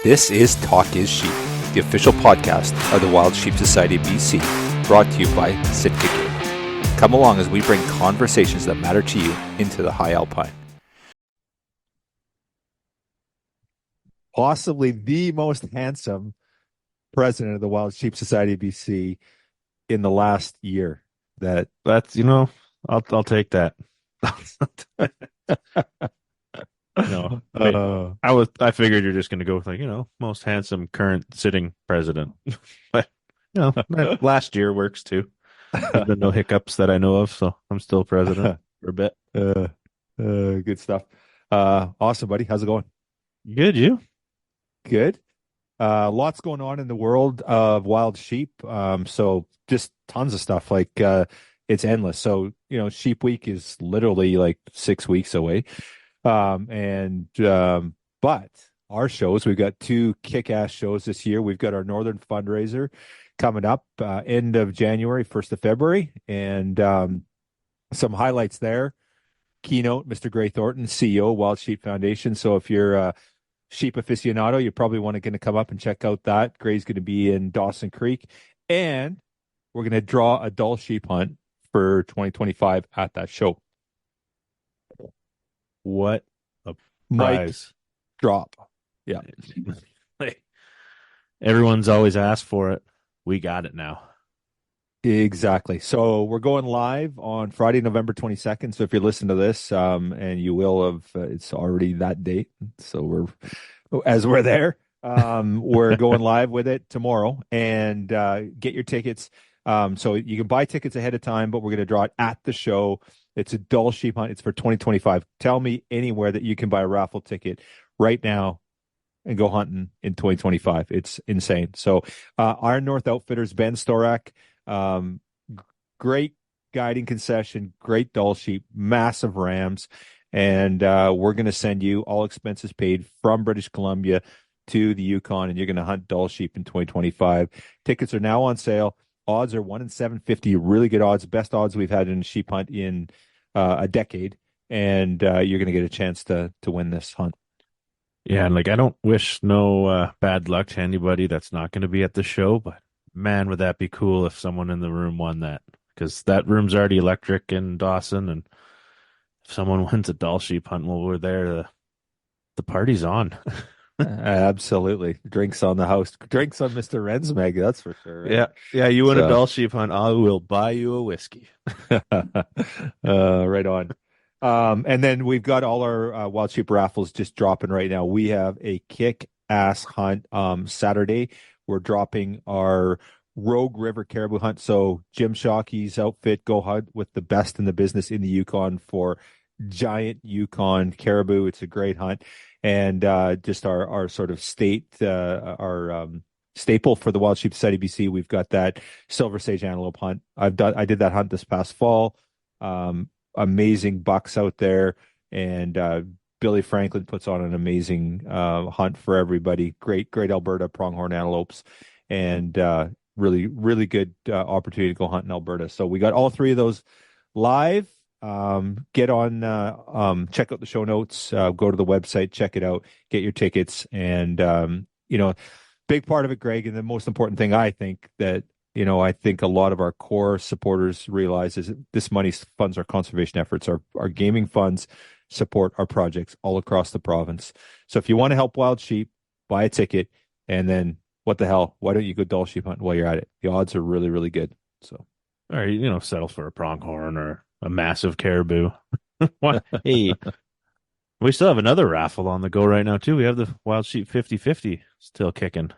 This is Talk is Sheep, the official podcast of the Wild Sheep Society BC, brought to you by Sitka Gear. Come along as we bring conversations that matter to you into the high alpine. Possibly the most handsome president of the Wild Sheep Society BC in the last year. That's I'll take that. No, I figured you're just going to go with most handsome current sitting president. But last year works too. There's been no hiccups that I know of, so I'm still president for a bit. Good stuff. Awesome, buddy. How's it going? Good, you? Good. Lots going on in the world of wild sheep. So just tons of stuff. Like it's endless. So Sheep Week is literally like 6 weeks away. But our shows, we've got two kick-ass shows this year. We've got our Northern Fundraiser coming up end of January, 1st of February, and some highlights there. Keynote, Mr. Gray Thornton, CEO, Wild Sheep Foundation. So if you're a sheep aficionado, you probably want to come up and check out that. Gray's going to be in Dawson Creek, and we're going to draw a Dall sheep hunt for 2025 at that show. What a prize. Drop. Yeah. Everyone's always asked for it. We got it now. Exactly. So we're going live on Friday, November 22nd. So if you're listening to this, and you will have, it's already that date. So we're there, we're going live with it tomorrow, and get your tickets. So you can buy tickets ahead of time, but we're going to draw it at the show. It's a Dall sheep hunt. It's for 2025. Tell me anywhere that you can buy a raffle ticket right now and go hunting in 2025. It's insane. So Iron North Outfitters, Ben Storak, great guiding concession, great Dall sheep, massive rams. And we're going to send you all expenses paid from British Columbia to the Yukon, and you're going to hunt Dall sheep in 2025. Tickets are now on sale. Odds are 1 in 750, really good odds, best odds we've had in a sheep hunt in a decade, and you're going to get a chance to win this hunt. Yeah, and I don't wish no bad luck to anybody that's not going to be at the show, but man, would that be cool if someone in the room won that, because that room's already electric in Dawson, and if someone wins a Dall sheep hunt while we're there, the party's on. Absolutely. Drinks on the house. Drinks on Mr. Rensmeg, that's for sure. Right? Yeah. You win a Dall sheep hunt, I will buy you a whiskey. Right on. And then we've got all our wild sheep raffles just dropping right now. We have a kick-ass hunt Saturday. We're dropping our Rogue River caribou hunt. So Jim Shockey's outfit, go hunt with the best in the business in the Yukon for giant Yukon caribou. It's a great hunt. And just our sort of our staple for the Wild Sheep Society BC, we've got that Silver Sage antelope hunt. I did that hunt this past fall. Amazing bucks out there, and Billy Franklin puts on an amazing hunt for everybody. Great Alberta pronghorn antelopes, and really, really good opportunity to go hunt in Alberta. So we got all three of those live. Get on, check out the show notes, go to the website, check it out, get your tickets. And, big part of it, Greg, and the most important thing I think that, I think a lot of our core supporters realize is that this money funds our conservation efforts. Our gaming funds support our projects all across the province. So if you want to help wild sheep, buy a ticket, and then what the hell, why don't you go Dall sheep hunting while you're at it? The odds are really, really good. So, or, settle for a pronghorn or a massive caribou. Hey, we still have another raffle on the go right now, too. We have the Wild Sheep 50-50 still kicking.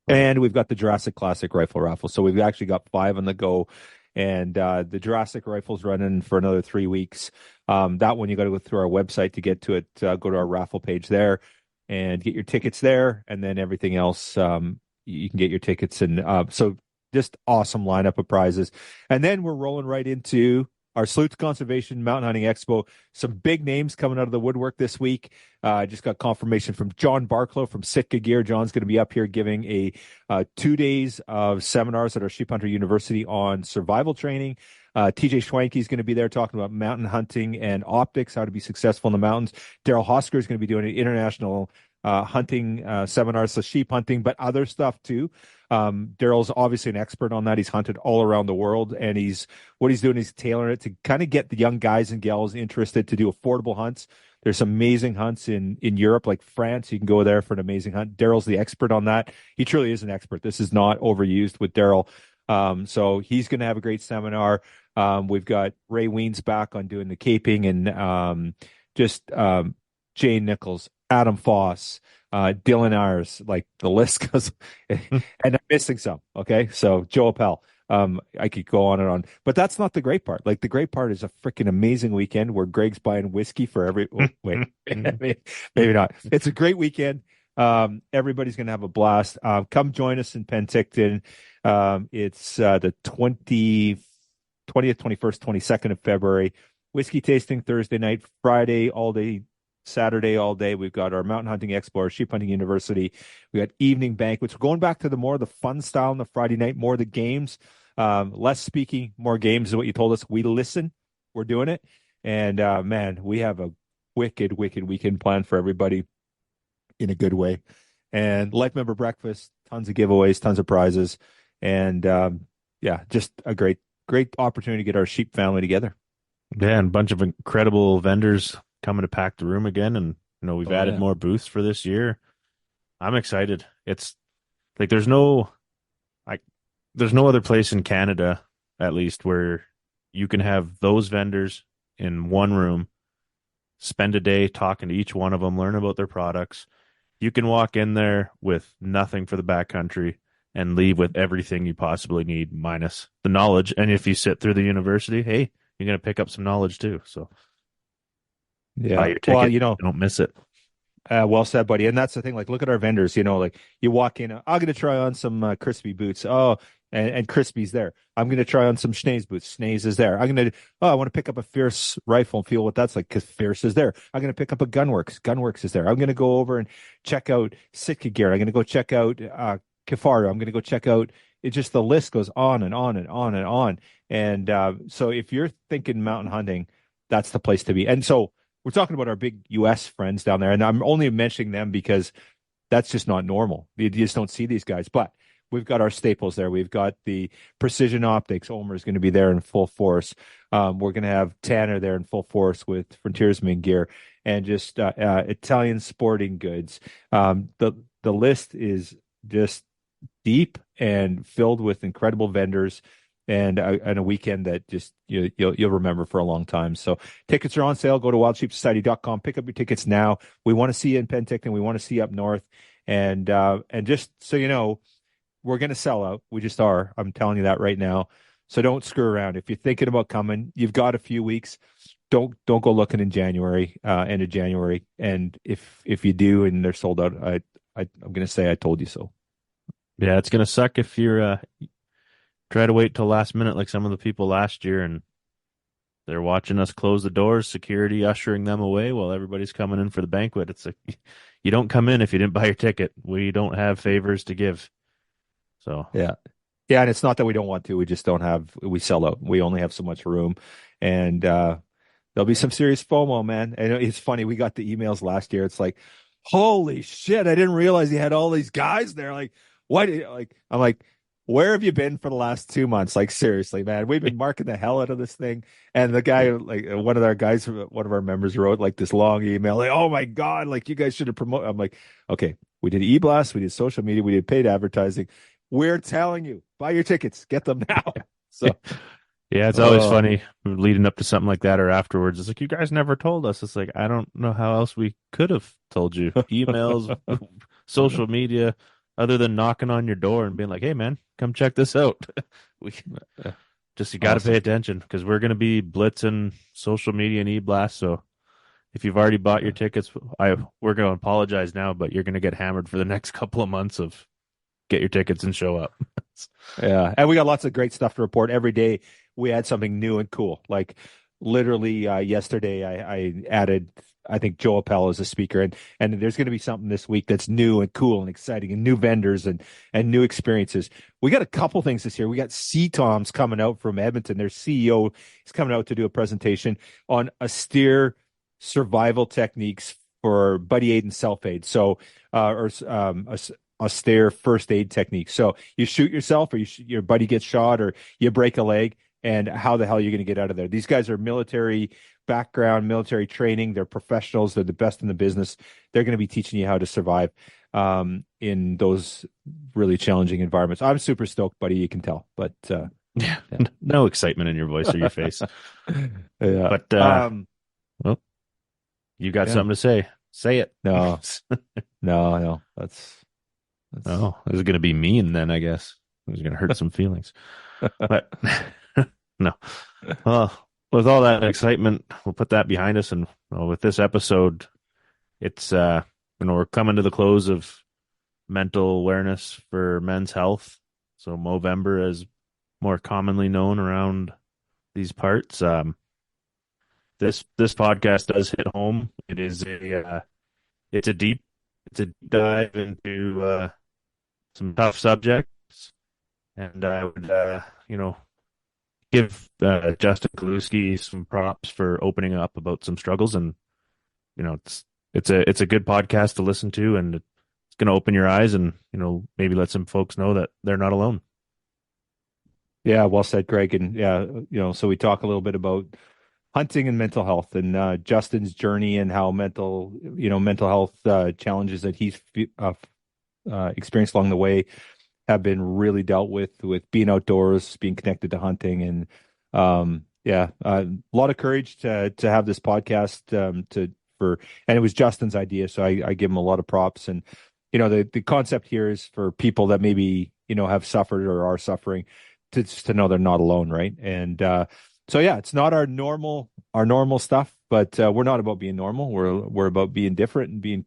And we've got the Jurassic Classic Rifle raffle. So we've actually got 5 on the go. And the Jurassic Rifle's running for another 3 weeks. That one, you got to go through our website to get to it. Go to our raffle page there and get your tickets there. And then everything else, you can get your tickets. And so just awesome lineup of prizes. And then we're rolling right into our Sleuths Conservation Mountain Hunting Expo. Some big names coming out of the woodwork this week. I just got confirmation from John Barclow from Sitka Gear. John's going to be up here giving a 2 days of seminars at our Sheep Hunter University on survival training. TJ Schwanke is going to be there talking about mountain hunting and optics, how to be successful in the mountains. Daryl Hosker is going to be doing an international hunting seminars, so sheep hunting, but other stuff too. Daryl's obviously an expert on that. He's hunted all around the world, and what he's doing is tailoring it to kind of get the young guys and gals interested to do affordable hunts. There's some amazing hunts in Europe, like France. You can go there for an amazing hunt. Daryl's the expert on that. He truly is an expert. This is not overused with Daryl. So he's going to have a great seminar. We've got Ray Weens back on doing the caping, and Jane Nichols, Adam Foss, Dylan Ayers, like the list goes, and I'm missing some. Okay. So Joe Appel. I could go on and on, but that's not the great part. Like, the great part is a freaking amazing weekend where Greg's buying whiskey for wait, maybe not. It's a great weekend. Everybody's going to have a blast. Come join us in Penticton. It's the 20th, 21st, 22nd of February. Whiskey tasting Thursday night, Friday all day, Saturday all day. We've got our Mountain Hunting Expo, our Sheep Hunting University. We got evening banquets. We're going back to the fun style on the Friday night, more the games, less speaking, more games is what you told us. We listen. We're doing it. And man, we have a wicked weekend planned for everybody in a good way. And life member breakfast, tons of giveaways, tons of prizes. And just a great opportunity to get our sheep family together. Yeah, and a bunch of incredible vendors coming to pack the room again. And, we've added more booths for this year. I'm excited. It's like there's no other place in Canada, at least, where you can have those vendors in one room, spend a day talking to each one of them, learn about their products. You can walk in there with nothing for the backcountry and leave with everything you possibly need, minus the knowledge. And if you sit through the university, hey, you're going to pick up some knowledge too. So buy your ticket, don't miss it. Well said, buddy. And that's the thing. Like, look at our vendors. Like, you walk in. I'm going to try on some Crispy boots. Oh, and Crispy's there. I'm going to try on some Schnee's boots. Schnee's is there. I want to pick up a Fierce rifle and feel what that's like, because Fierce is there. I'm going to pick up a Gunworks. Gunworks is there. I'm going to go over and check out Sitka gear. I'm going to go check out Kifaru. I'm going to go check out. It just, the list goes on and on and on and on. And so if you're thinking mountain hunting, that's the place to be. And so we're talking about our big U.S. friends down there, and I'm only mentioning them because that's just not normal. You just don't see these guys. But we've got our staples there. We've got the Precision Optics. Omer is going to be there in full force. We're going to have Tanner there in full force with Frontiersman gear, and just Italian sporting goods. The list is just deep and filled with incredible vendors. And a weekend that just you'll remember for a long time. So tickets are on sale. Go to wildsheepsociety.com. Pick up your tickets now. We want to see you in Penticton. We want to see you up north. And just so you know, we're going to sell out. We just are. I'm telling you that right now. So don't screw around. If you're thinking about coming, you've got a few weeks. Don't go looking in January, end of January. And if you do and they're sold out, I'm going to say I told you so. Yeah, it's going to suck if you're try to wait till last minute like some of the people last year, and they're watching us close the doors, security ushering them away while everybody's coming in for the banquet. It's like, you don't come in if you didn't buy your ticket. We don't have favors to give. So yeah, and it's not that we don't want to. We just don't have. We sell out. We only have so much room, and there'll be some serious FOMO, man. And it's funny. We got the emails last year. It's like, holy shit! I didn't realize you had all these guys there. Like, what? Like, I'm like, where have you been for the last 2 months? Like, seriously, man, we've been marking the hell out of this thing. And the guy, like, one of our members wrote like this long email, like, oh my God, like, you guys should have promoted. I'm like, okay, we did e-blast, we did social media, we did paid advertising. We're telling you, buy your tickets, get them now. So yeah, it's always funny leading up to something like that or afterwards. It's like, you guys never told us. It's like, I don't know how else we could have told you. Emails, social media, other than knocking on your door and being like, hey man, come check this out. You got to pay attention, because we're going to be blitzing social media and e-blast. So if you've already bought your tickets, we're going to apologize now, but you're going to get hammered for the next couple of months of get your tickets and show up. Yeah. And we got lots of great stuff to report. Every day we add something new and cool. Like, literally yesterday I added, I think, Joe Appel as a speaker, and there's going to be something this week that's new and cool and exciting, and new vendors and new experiences. We got a couple things this year. We got C-Tom's coming out from Edmonton. Their CEO is coming out to do a presentation on austere survival techniques for buddy aid and self aid. So, austere first aid technique. So you shoot yourself, or your buddy gets shot, or you break a leg, and how the hell are you going to get out of there? These guys are military background, military training. They're professionals. They're the best in the business. They're going to be teaching you how to survive in those really challenging environments. I'm super stoked, buddy. You can tell, but yeah, no excitement in your voice or your face. Yeah. But well, you got something to say. Say it. No, no. That's oh, this is going to be mean then, I guess. It was going to hurt some feelings. But no. Well, with all that excitement, we'll put that behind us. And with this episode, it's, we're coming to the close of mental awareness for men's health. So Movember is more commonly known around these parts. This podcast does hit home. It is it's a deep dive into some tough subjects, and I would give Justin Kallusky some props for opening up about some struggles. And it's a good podcast to listen to, and it's going to open your eyes and maybe let some folks know that they're not alone. Yeah, well said, Greg. And so we talk a little bit about hunting and mental health, and Justin's journey, and how mental health challenges that he's experienced along the way have been really dealt with being outdoors, being connected to hunting, and a lot of courage to have this podcast and it was Justin's idea, so I give him a lot of props. And the concept here is for people that maybe have suffered or are suffering to know they're not alone, right? And so it's not our normal stuff, but we're not about being normal. We're about being different and being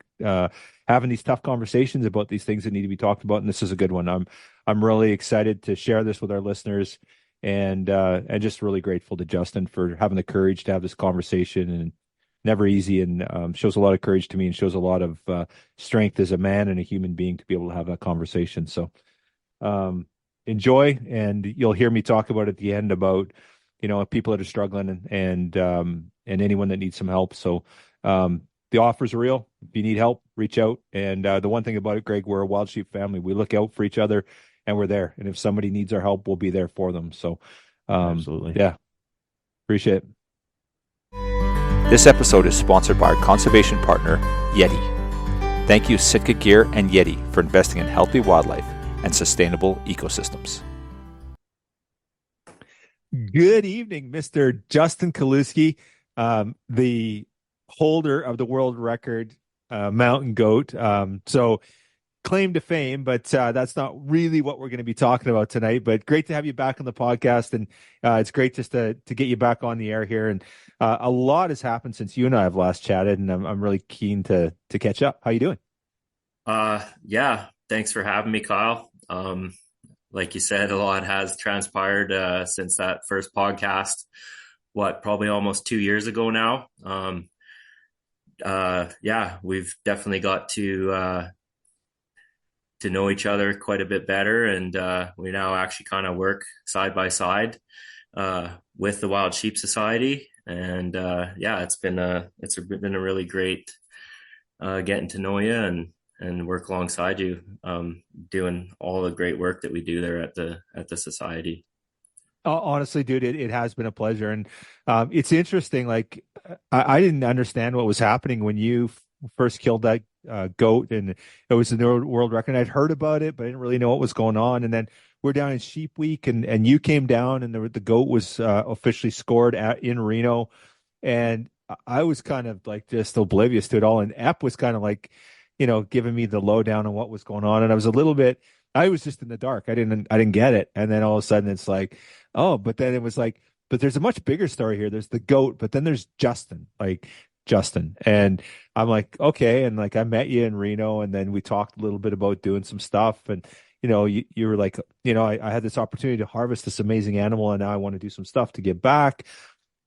having these tough conversations about these things that need to be talked about. And this is a good one. I'm really excited to share this with our listeners, and just really grateful to Justin for having the courage to have this conversation. And never easy, and shows a lot of courage to me, and shows a lot of strength as a man and a human being to be able to have that conversation. So enjoy, and you'll hear me talk about at the end about people that are struggling, and anyone that needs some help. So the offer's real. If you need help, reach out. And the one thing about it, Greg, we're a Wild Sheep family. We look out for each other, and we're there. And if somebody needs our help, we'll be there for them. So absolutely, appreciate it. This episode is sponsored by our conservation partner, Yeti. Thank you, Sitka Gear and Yeti, for investing in healthy wildlife and sustainable ecosystems. Good evening, Mr. Justin Kallusky, the holder of the world record mountain goat. So claim to fame, but that's not really what we're going to be talking about tonight. But great to have you back on the podcast, and it's great just to get you back on the air here. And a lot has happened since you and I have last chatted, and I'm really keen to catch up. How you doing? Thanks for having me, Kyle. Like you said, a lot has transpired since that first podcast. Probably almost 2 years ago now. We've definitely got to know each other quite a bit better, and we now actually kind of work side by side with the Wild Sheep Society. And it's been a really great getting to know you and work alongside you, doing all the great work that we do there at the society. Honestly, dude, it has been a pleasure. And it's interesting. Like, I didn't understand what was happening when you first killed that goat, and it was the world record. I'd heard about it, but I didn't really know what was going on. And then we're down in Sheep Week, and you came down, and the goat was officially scored in Reno. And I was kind of like just oblivious to it all. And Epp was kind of like, giving me the lowdown on what was going on. And I was just in the dark. I didn't get it. And then all of a sudden it's like, oh, but then it was like, but there's a much bigger story here. There's the goat, but then there's Justin. And I'm like, okay. And like, I met you in Reno, and then we talked a little bit about doing some stuff. And, you were like, I had this opportunity to harvest this amazing animal, and now I want to do some stuff to give back.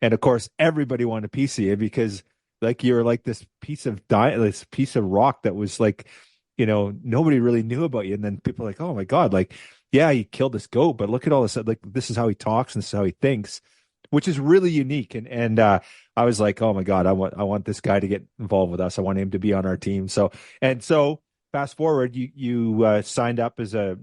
And of course, everybody wanted a piece of you, because like, you were like this piece of rock that was like, nobody really knew about you. And then people are like, oh my God, like, yeah, he killed this goat, but look at all this, like, this is how he talks and this is how he thinks. which is really unique. And I was like, oh my God, I want this guy to get involved with us. I want him to be on our team. So fast forward, you signed up as a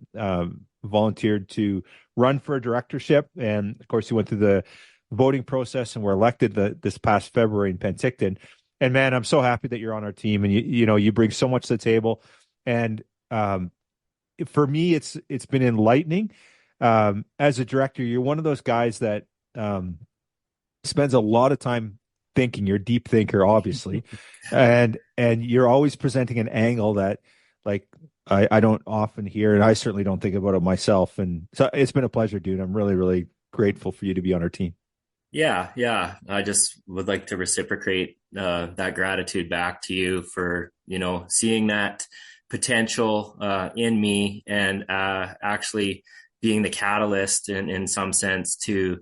volunteered to run for a directorship, and of course you went through the voting process and were elected this past February in Penticton. And man, I'm so happy that you're on our team, and you bring so much to the table. And for me, it's been enlightening. As a director, you're one of those guys that spends a lot of time thinking. You're a deep thinker, obviously, and you're always presenting an angle that, like, I don't often hear, and I certainly don't think about it myself. And so it's been a pleasure, dude. I'm really, really grateful for you to be on our team. Yeah. I just would like to reciprocate that gratitude back to you for, seeing that potential in me, and actually being the catalyst in some sense to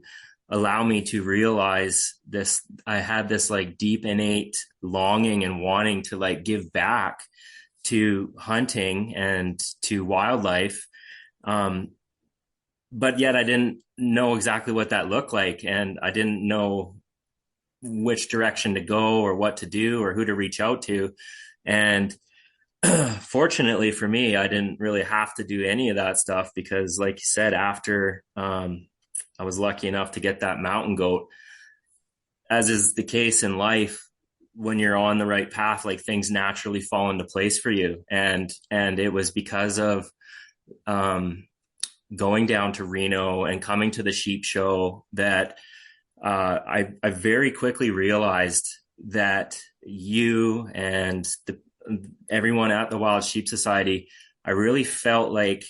allow me to realize this. I had this like deep innate longing and wanting to like give back to hunting and to wildlife. But yet I didn't know exactly what that looked like. And I didn't know which direction to go or what to do or who to reach out to. And fortunately for me, I didn't really have to do any of that stuff, because like you said, after I was lucky enough to get that mountain goat, as is the case in life, when you're on the right path, like things naturally fall into place for you. And it was because of going down to Reno and coming to the sheep show that I very quickly realized that you and everyone at the Wild Sheep Society, I really felt like,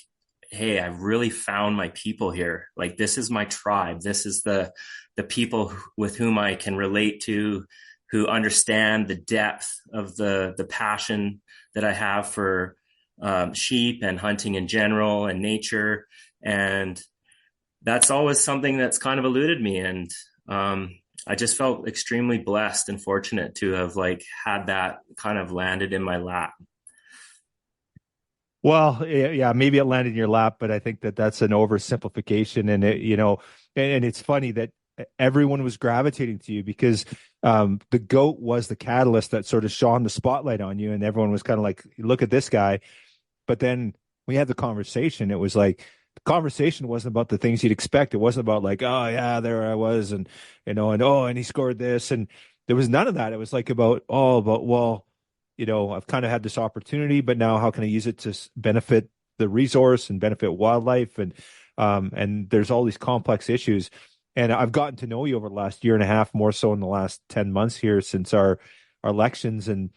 hey, I've really found my people here. Like, this is my tribe. This is the people with whom I can relate to, who understand the depth of the passion that I have for sheep and hunting in general and nature. And that's always something that's kind of eluded me. And I just felt extremely blessed and fortunate to have like had that kind of landed in my lap. Well, yeah, maybe it landed in your lap, but I think that's an oversimplification. And and it's funny that everyone was gravitating to you because the goat was the catalyst that sort of shone the spotlight on you, and everyone was kind of like, look at this guy. But then we had the conversation. It was like, the conversation wasn't about the things you'd expect. It wasn't about like, oh yeah, there I was, and and he scored this, and there was none of that. It was like well, I've kind of had this opportunity, but now how can I use it to benefit the resource and benefit wildlife, and there's all these complex issues. And I've gotten to know you over the last year and a half, more so in the last 10 months here since our elections, and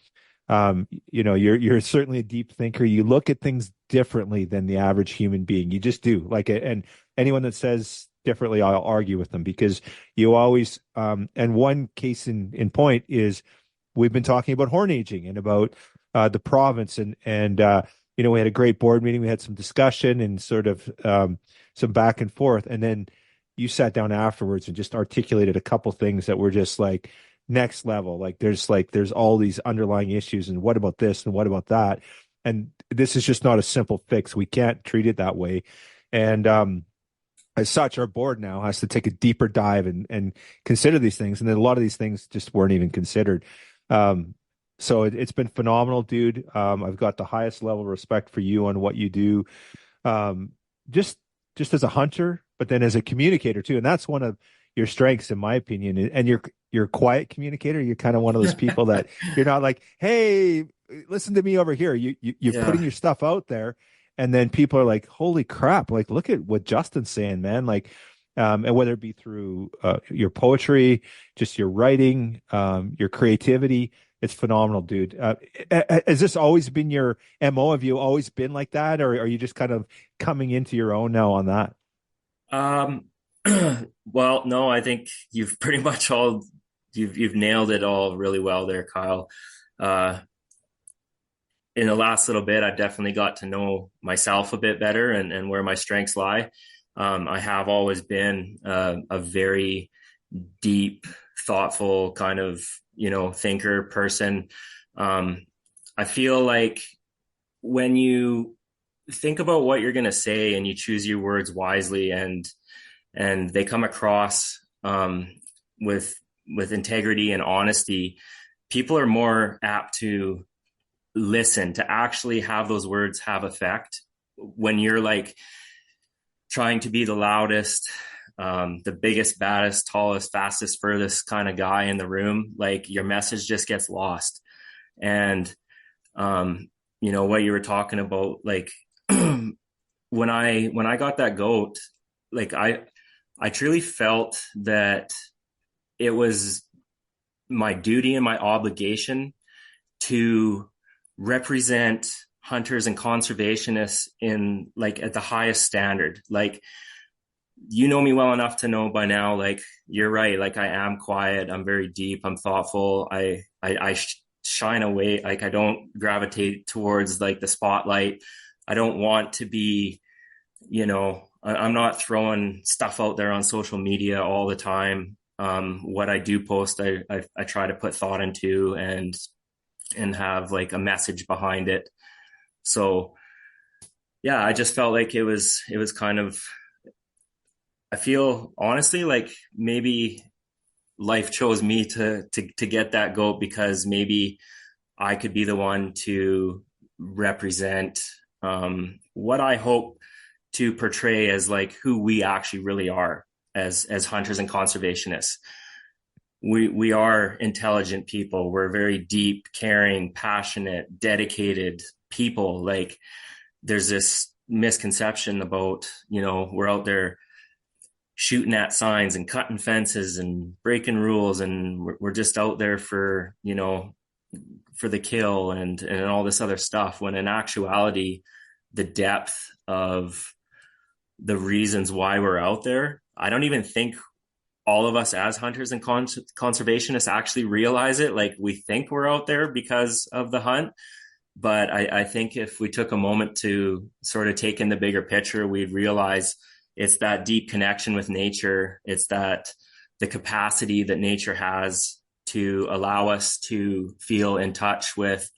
you're certainly a deep thinker. You look at things differently than the average human being. You just do. And anyone that says differently, I'll argue with them, because you always, and one case in point is we've been talking about horn aging and about the province, and we had a great board meeting. We had some discussion and sort of some back and forth. And then you sat down afterwards and just articulated a couple things that were just like next level. Like there's all these underlying issues, and what about this and what about that? And this is just not a simple fix. We can't treat it that way. And as such, our board now has to take a deeper dive and consider these things. And then a lot of these things just weren't even considered. So it's been phenomenal, dude. I've got the highest level of respect for you on what you do, just as a hunter, but then as a communicator too. And that's one of your strengths, in my opinion. And you're a quiet communicator. You're kind of one of those people that you're not like, hey, listen to me over here. You're putting your stuff out there, and then people are like, holy crap, like, look at what Justin's saying, man. Like, and whether it be through your poetry, just your writing, your creativity, it's phenomenal, dude. Has this always been your MO? Have you always been like that, or are you just kind of coming into your own now on that? Well, no, I think you've pretty much you've nailed it all really well there, Kyle. In the last little bit, I've definitely got to know myself a bit better and where my strengths lie. I have always been a very deep, thoughtful kind of, thinker person. I feel like when you think about what you're going to say and you choose your words wisely and they come across with integrity and honesty, people are more apt to listen, to actually have those words have effect. When you're like trying to be the loudest, the biggest, baddest, tallest, fastest, furthest kind of guy in the room, like your message just gets lost. And what you were talking about, like when I got that goat, like I truly felt that it was my duty and my obligation to represent hunters and conservationists in like at the highest standard. Like, you know me well enough to know by now, like, you're right. Like, I am quiet. I'm very deep. I'm thoughtful. I shine away. Like, I don't gravitate towards like the spotlight. I don't want to be, I'm not throwing stuff out there on social media all the time. What I do post, I try to put thought into and have like a message behind it. So yeah, I just felt like it was kind of, I feel honestly like maybe life chose me to get that goat, because maybe I could be the one to represent what I hope to portray as like who we actually really are as hunters and conservationists. We are intelligent people. We're very deep, caring, passionate, dedicated people. Like, there's this misconception about, we're out there shooting at signs and cutting fences and breaking rules, and we're just out there for the kill and all this other stuff, when in actuality the depth of the reasons why we're out there, I don't even think all of us as hunters and conservationists actually realize it. Like, we think we're out there because of the hunt, but I think if we took a moment to sort of take in the bigger picture, we'd realize it's that deep connection with nature. It's that the capacity that nature has to allow us to feel in touch with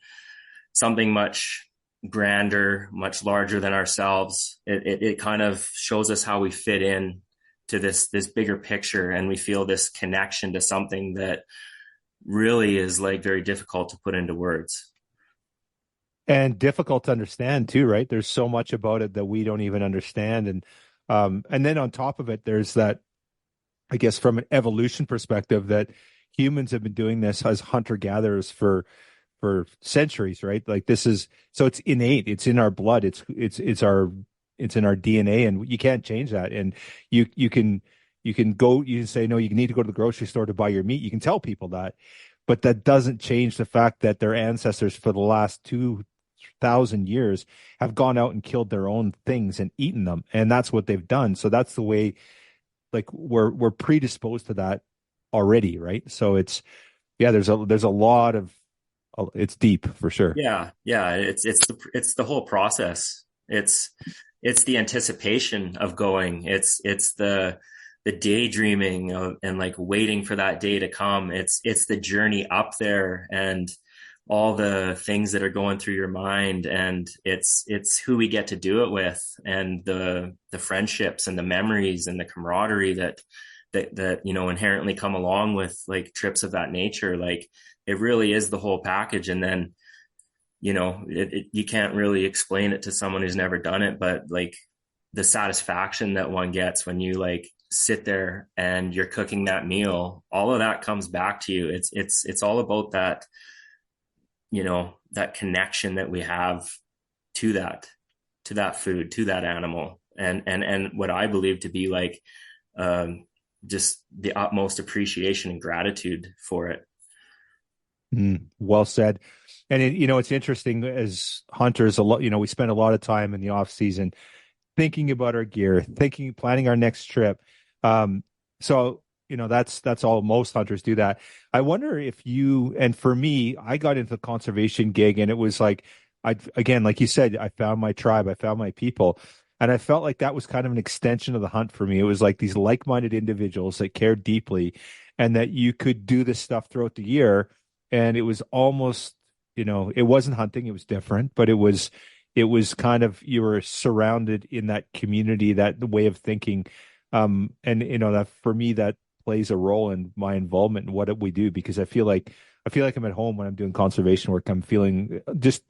something much grander, much larger than ourselves. It kind of shows us how we fit in to this bigger picture, and we feel this connection to something that really is like very difficult to put into words. And difficult to understand too, right? There's so much about it that we don't even understand. And then on top of it, there's that, I guess, from an evolution perspective, that humans have been doing this as hunter-gatherers for centuries, right? Like, this is, so it's innate, it's in our blood, it's in our DNA, and you can't change that. And you can say, no, you need to go to the grocery store to buy your meat. You can tell people that, but that doesn't change the fact that their ancestors for the last 2,000 years have gone out and killed their own things and eaten them, and that's what they've done. So that's the way, like, we're predisposed to that already, right? So it's, yeah, there's a lot of, it's deep for sure. Yeah. It's the whole process. It's the anticipation of going. It's the daydreaming of, and like waiting for that day to come. It's the journey up there and all the things that are going through your mind, and it's who we get to do it with, and the friendships and the memories and the camaraderie that inherently come along with like trips of that nature. Like, it really is the whole package. And then you can't really explain it to someone who's never done it, but like the satisfaction that one gets when you like sit there and you're cooking that meal, all of that comes back to you. It's all about that, that connection that we have to that food, to that animal, and what I believe to be like just the utmost appreciation and gratitude for it. Well said. And it's interesting, as hunters, a lot, we spend a lot of time in the off season thinking about our gear, planning our next trip. So that's all, most hunters do that. I wonder if and for me, I got into the conservation gig, and it was like, again, like you said, I found my tribe, I found my people. And I felt like that was kind of an extension of the hunt for me. It was like these like-minded individuals that cared deeply, and that you could do this stuff throughout the year. And it was almost, it wasn't hunting, it was different, but it was kind of, you were surrounded in that community, that way of thinking. And that for me, that plays a role in my involvement in what we do, because I feel like I'm at home when I'm doing conservation work. I'm feeling just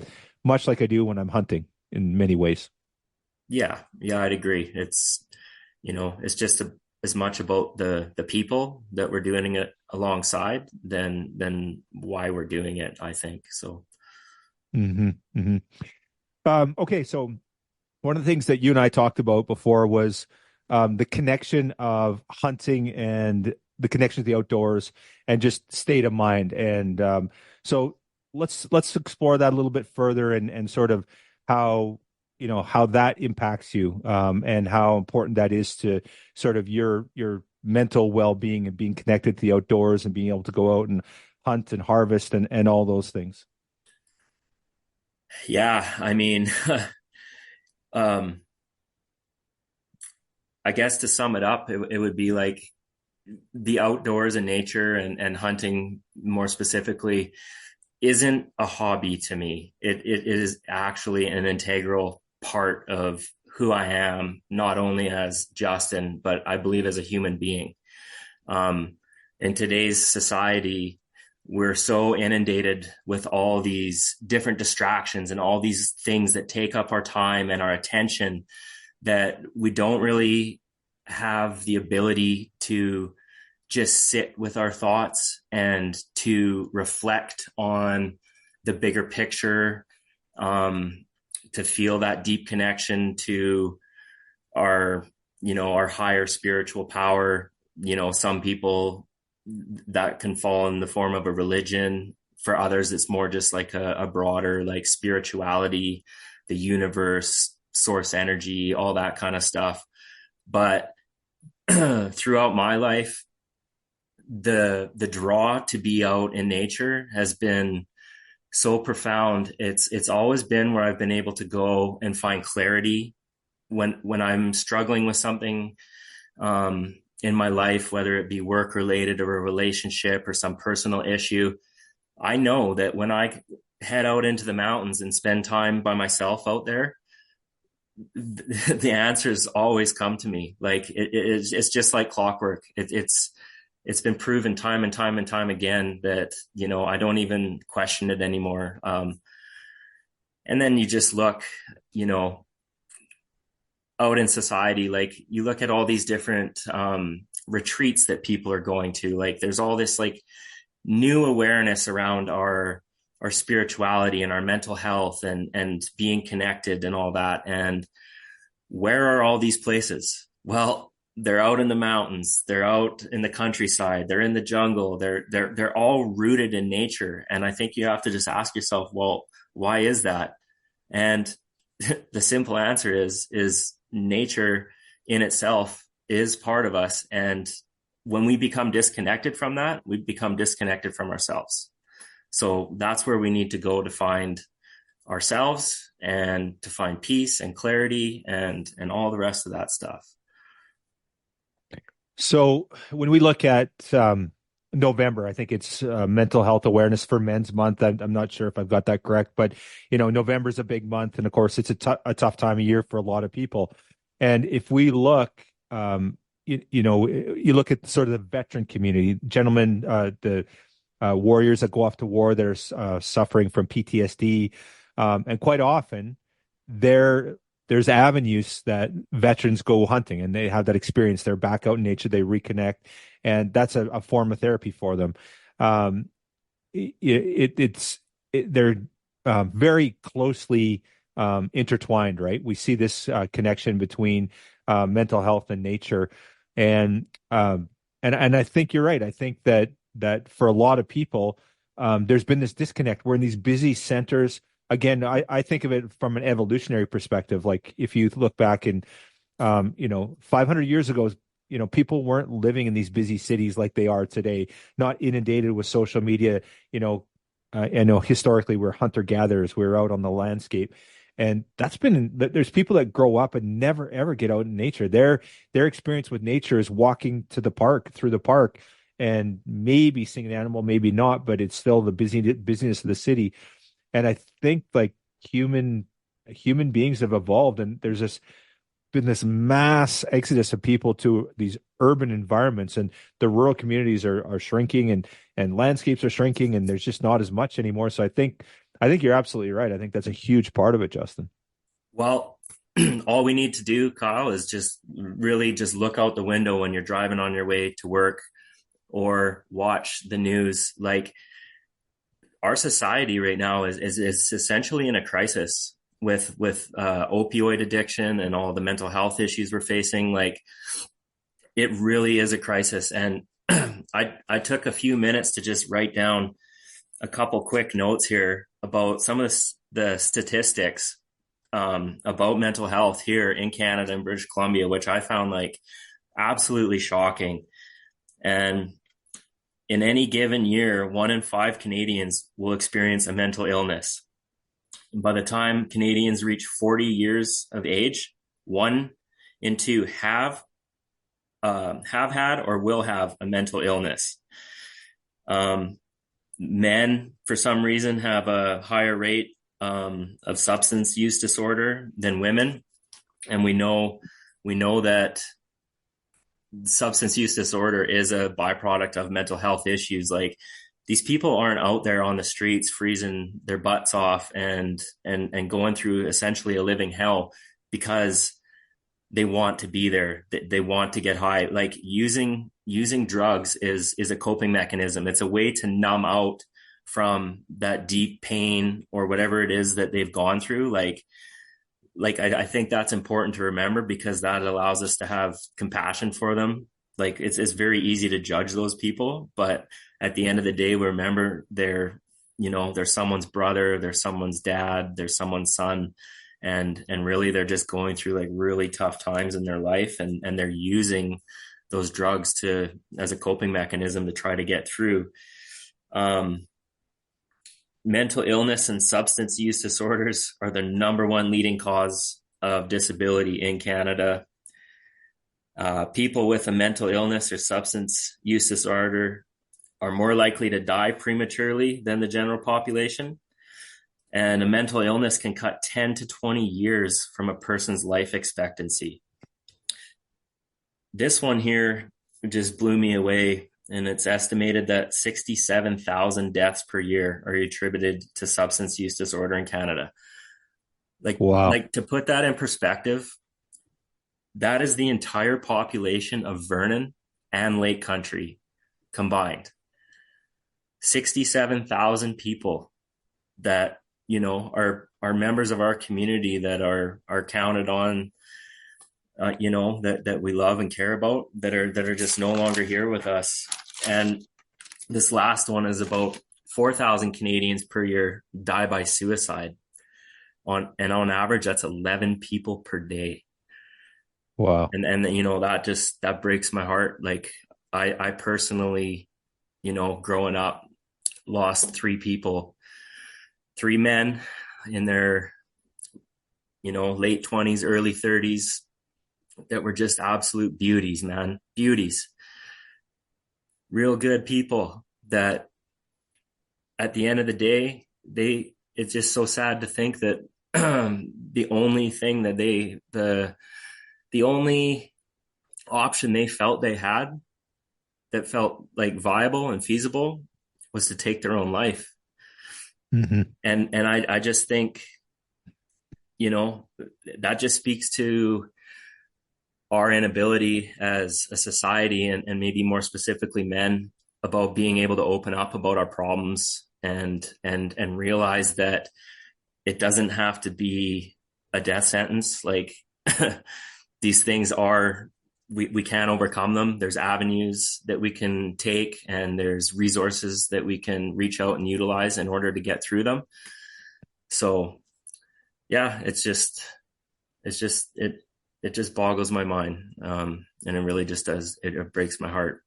much like I do when I'm hunting in many ways. Yeah, I'd agree. It's just as much about the people that we're doing it alongside than why we're doing it, I think. So, Mm-hmm, mm-hmm. Okay, so one of the things that you and I talked about before was the connection of hunting and the connection to the outdoors and just state of mind. And so let's explore that a little bit further, and sort of how how that impacts you, and how important that is to sort of your mental well-being and being connected to the outdoors and being able to go out and hunt and harvest and all those things. yeah, I mean, um, I guess to sum it up, it would be like the outdoors and nature and hunting more specifically isn't a hobby to me. It is actually an integral part of who I am, not only as Justin, but I believe as a human being. In today's society, we're so inundated with all these different distractions and all these things that take up our time and our attention that we don't really have the ability to just sit with our thoughts and to reflect on the bigger picture, to feel that deep connection to our higher spiritual power. Some people, that can fall in the form of a religion. For others, it's more just like a broader like spirituality, the universe, source energy, all that kind of stuff. But throughout my life, the draw to be out in nature has been so profound. It's always been where I've been able to go and find clarity when I'm struggling with something in my life, whether it be work related or a relationship or some personal issue. I know that when I head out into the mountains and spend time by myself out there, the answers always come to me. Like it's just like clockwork. It's been proven time and time and time again that, I don't even question it anymore. And then you just look, out in society, like you look at all these different retreats that people are going to. Like there's all this like new awareness around our spirituality and our mental health and being connected and all that. And where are all these places? Well, they're out in the mountains, they're out in the countryside, they're in the jungle, they're all rooted in nature. And I think you have to just ask yourself, well, why is that? And the simple answer is nature in itself is part of us. And when we become disconnected from that, we become disconnected from ourselves. So that's where we need to go to find ourselves and to find peace and clarity and all the rest of that stuff. So when we look at November, I think it's Mental Health Awareness for Men's Month. I'm not sure if I've got that correct, but November is a big month, and of course, it's a tough time of year for a lot of people. And if we look, you look at sort of the veteran community, gentlemen, the warriors that go off to war, they're suffering from PTSD, and quite often there's avenues that veterans go hunting and they have that experience. They're back out in nature, they reconnect, and that's a form of therapy for them. They're very closely intertwined, right? We see this connection between mental health and nature, and I think you're right. I think that for a lot of people, there's been this disconnect. We're in these busy centers. Again, I think of it from an evolutionary perspective. Like if you look back in, 500 years ago, people weren't living in these busy cities like they are today, not inundated with social media. I know historically we're hunter-gatherers. We're out on the landscape. And there's people that grow up and never, ever get out in nature. Their experience with nature is walking to the park, through the park, and maybe seeing an animal, maybe not, but it's still the busyness of the city. And I think like human beings have evolved, and there's been this mass exodus of people to these urban environments, and the rural communities are shrinking, and landscapes are shrinking, and there's just not as much anymore. So I think you're absolutely right. I think that's a huge part of it, Justin. Well, all we need to do, Kyle, is just really just look out the window when you're driving on your way to work or watch the news. Like, our society right now is essentially in a crisis with opioid addiction and all the mental health issues we're facing. Like, it really is a crisis. And I took a few minutes to just write down a couple quick notes here about some of the statistics about mental health here in Canada and British Columbia, which I found like absolutely shocking. And in any given year, 1 in 5 Canadians will experience a mental illness. And by the time Canadians reach 40 years of age, 1 in 2 have had or will have a mental illness. Men, for some reason, have a higher rate of substance use disorder than women, and we know that substance use disorder is a byproduct of mental health issues. Like, these people aren't out there on the streets freezing their butts off and going through essentially a living hell because they want to be there. They want to get high. Like, using drugs is a coping mechanism. It's a way to numb out from that deep pain or whatever it is that they've gone through. Like I think that's important to remember, because that allows us to have compassion for them. Like, it's very easy to judge those people, but at the end of the day, we remember they're someone's brother, they're someone's dad, they're someone's son. And really, they're just going through like really tough times in their life, and they're using those drugs as a coping mechanism to try to get through. Mental illness and substance use disorders are the number 1 leading cause of disability in Canada. People with a mental illness or substance use disorder are more likely to die prematurely than the general population. And a mental illness can cut 10 to 20 years from a person's life expectancy. This one here just blew me away. And it's estimated that 67,000 deaths per year are attributed to substance use disorder in Canada. Like, wow. Like, to put that in perspective, that is the entire population of Vernon and Lake Country combined. 67,000 people that, are members of our community, that are counted on, that we love and care about, that are just no longer here with us. And this last one is about 4,000 Canadians per year die by suicide. On average, that's 11 people per day. Wow. And that breaks my heart. Like, I personally, growing up, lost 3 people, 3 men in their, late 20s, early 30s, that were just absolute beauties, man. Beauties. Real good people that at the end of the day, it's just so sad to think that the only thing that the only option they felt they had that felt like viable and feasible was to take their own life. Mm-hmm. And I just think, that just speaks to our inability as a society, and maybe more specifically men, about being able to open up about our problems and realize that it doesn't have to be a death sentence. Like, these things we can overcome them. There's avenues that we can take, and there's resources that we can reach out and utilize in order to get through them. So yeah, it just boggles my mind. And it really just does. It breaks my heart.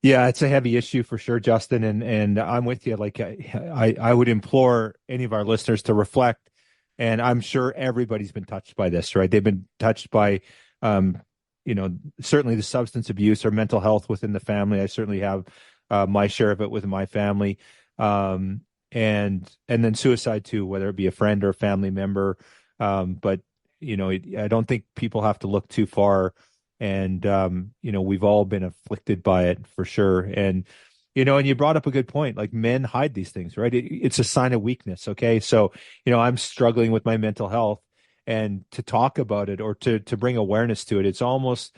Yeah, it's a heavy issue for sure, Justin. And I'm with you. Like, I would implore any of our listeners to reflect. And I'm sure everybody's been touched by this, right? They've been touched by, certainly the substance abuse or mental health within the family. I certainly have my share of it with my family. And then suicide too, whether it be a friend or a family member. But I don't think people have to look too far. And, we've all been afflicted by it for sure. And, and you brought up a good point. Like men hide these things, right? It's a sign of weakness. Okay. So, I'm struggling with my mental health, and to talk about it or to bring awareness to it, it's almost,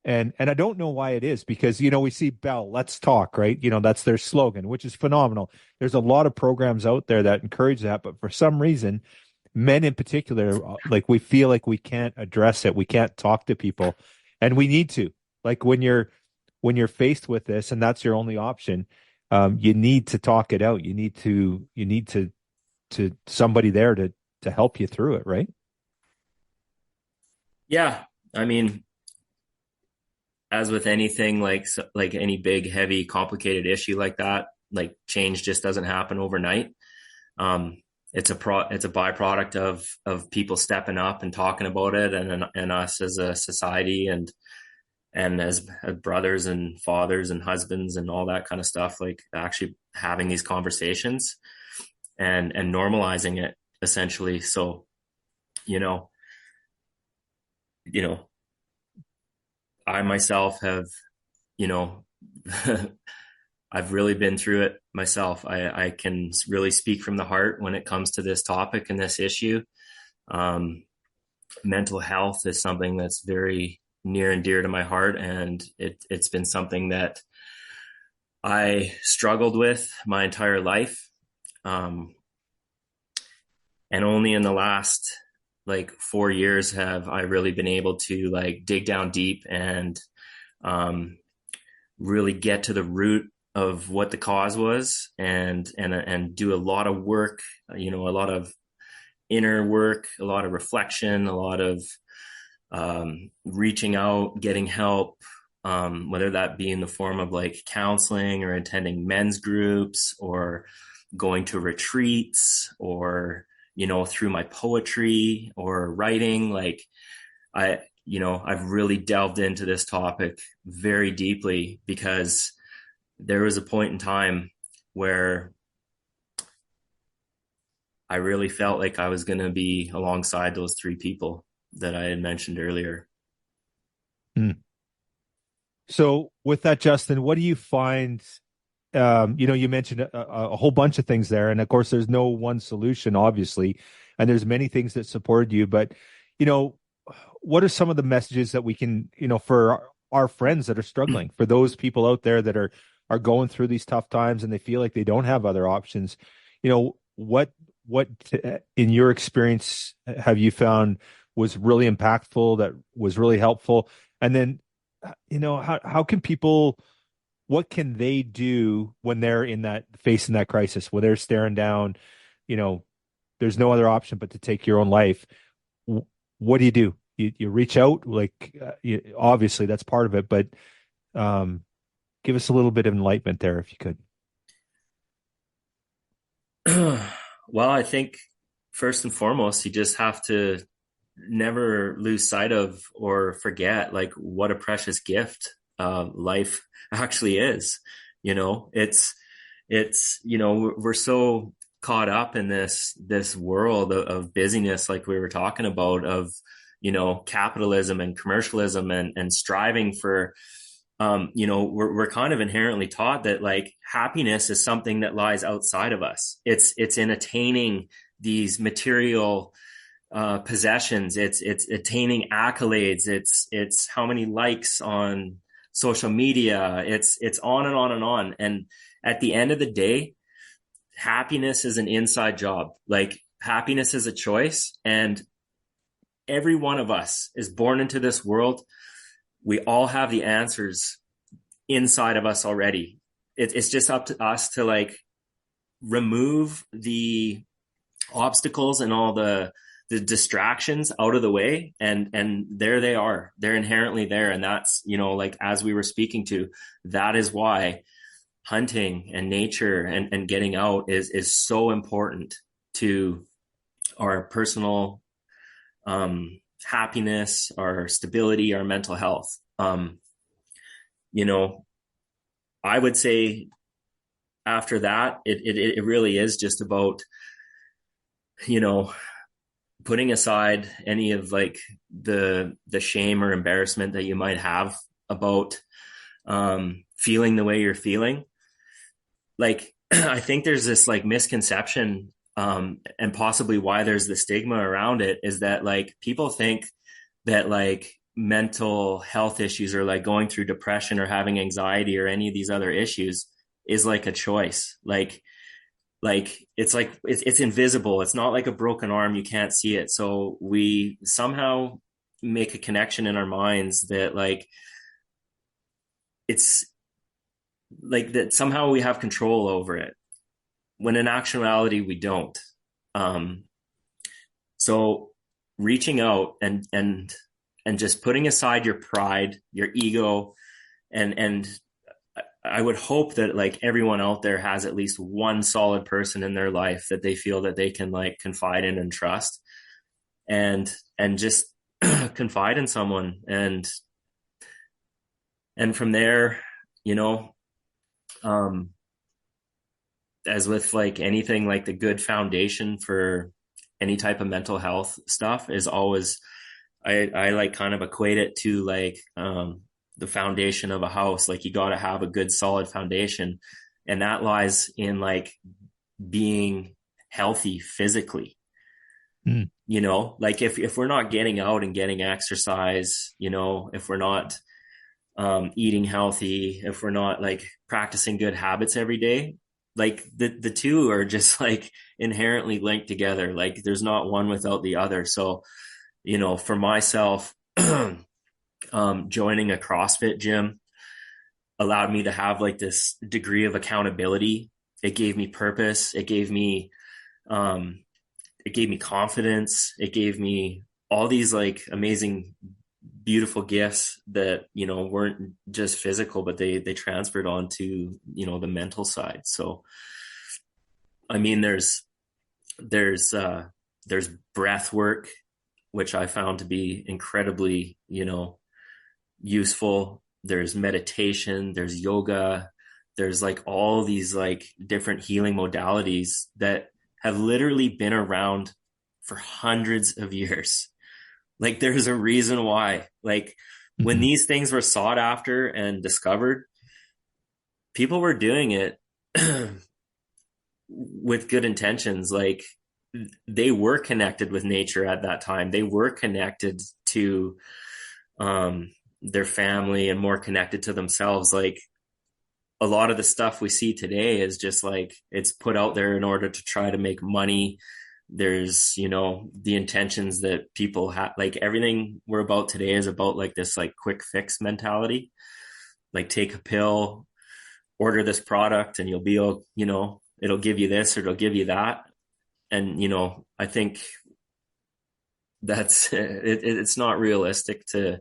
and I don't know why it is, because, we see Bell, let's talk, right? That's their slogan, which is phenomenal. There's a lot of programs out there that encourage that, but for some reason, men in particular, like we feel like we can't address it. We can't talk to people, and we need to. Like when you're faced with this and that's your only option, you need to talk it out. You need to somebody there to help you through it, right? Yeah. I mean, as with anything, like any big, heavy, complicated issue like that, like change just doesn't happen overnight. It's a byproduct of people stepping up and talking about it, and us as a society and as brothers and fathers and husbands and all that kind of stuff, like actually having these conversations and normalizing it essentially. So, I myself have, I've really been through it myself. I can really speak from the heart when it comes to this topic and this issue. Mental health is something that's very near and dear to my heart, and it's been something that I struggled with my entire life. And only in the last 4 years have I really been able to dig down deep and really get to the root of what the cause was, and do a lot of work, a lot of inner work, a lot of reflection, a lot of reaching out, getting help, whether that be in the form of counseling or attending men's groups or going to retreats, or through my poetry or writing. I've really delved into this topic very deeply, because there was a point in time where I really felt like I was going to be alongside those three people that I had mentioned earlier. So with that, Justin, what do you find? You mentioned a whole bunch of things there, and of course, there's no one solution, obviously, and there's many things that supported you. But what are some of the messages that we can, for our friends that are struggling, for those people out there that are going through these tough times and they feel like they don't have other options? What in your experience have you found was really impactful, that was really helpful? And then, how can people? What can they do when they're facing that crisis, when they're staring down, there's no other option but to take your own life? What do? You reach out, obviously that's part of it, but give us a little bit of enlightenment there, if you could. Well, I think first and foremost, you just have to never lose sight of or forget what a precious gift life actually is. We're so caught up in this world of busyness, like we were talking about, of capitalism and commercialism and striving for we're kind of inherently taught that happiness is something that lies outside of us. It's in attaining these material possessions. It's attaining accolades. It's how many likes on social media. It's on and on and on. And at the end of the day, happiness is an inside job. Happiness is a choice, and every one of us is born into this world. We all have the answers inside of us already. It's just up to us to remove the obstacles and all the distractions out of the way, and there they are. They're inherently there. And that's, as we were speaking to, that is why hunting and nature and getting out is so important to our personal happiness, our stability, our mental health. I would say after that, it really is just about, putting aside any of like the shame or embarrassment that you might have about feeling the way you're feeling, like I think there's this like misconception, and possibly why there's the stigma around it, is that like people think that like mental health issues, or like going through depression or having anxiety or any of these other issues, is like a choice. Like it's invisible. It's not like a broken arm. You can't see it. So we somehow make a connection in our minds that like it's like that somehow we have control over it, when in actuality we don't. So reaching out and just putting aside your pride, your ego, and I would hope that like everyone out there has at least one solid person in their life that they feel that they can like confide in and trust, and just confide in someone, and from there, you know, as with like anything, like the good foundation for any type of mental health stuff is always, I like kind of equate it to like the foundation of a house. Like you got to have a good solid foundation, and that lies in like being healthy physically. You know, like if we're not getting out and getting exercise, you know, if we're not eating healthy, if we're not like practicing good habits every day, like the two are just like inherently linked together. Like there's not one without the other. So, you know, for myself, joining a CrossFit gym allowed me to have like this degree of accountability. It gave me purpose. It gave me confidence. It gave me all these like amazing, beautiful gifts that, you know, weren't just physical, but they transferred onto, you know, the mental side. So, I mean, there's breath work, which I found to be incredibly, you know, useful. There's meditation, there's yoga, there's like all these like different healing modalities that have literally been around for hundreds of years. Like there's a reason why, like when these things were sought after and discovered, people were doing it with good intentions. Like they were connected with nature at that time. They were connected to their family and more connected to themselves. Like a lot of the stuff we see today is just like it's put out there in order to try to make money. There's, you know, the intentions that people have, like everything we're about today is about like this like quick fix mentality. Like take a pill, order this product, and you'll be, you know, it'll give you this or it'll give you that. And, you know, I think that's it's not realistic to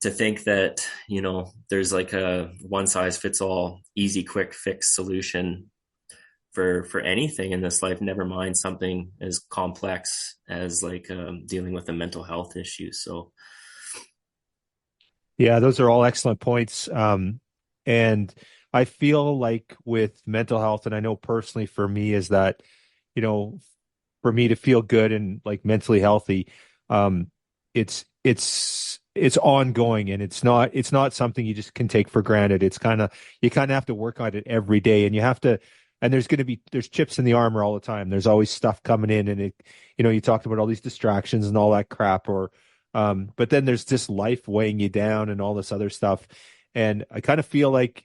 think that, you know, there's like a one size fits all easy quick fix solution for anything in this life, never mind something as complex as like dealing with a mental health issue. So Yeah, those are all excellent points. And I feel like with mental health, and I know personally for me is that, you know, for me to feel good and like mentally healthy, it's ongoing, and it's not something you just can take for granted. It's you kind of have to work on it every day, and you have to, and there's chips in the armor all the time. There's always stuff coming in, and it, you know, you talked about all these distractions and all that crap, or but then there's just life weighing you down and all this other stuff. And I kind of feel like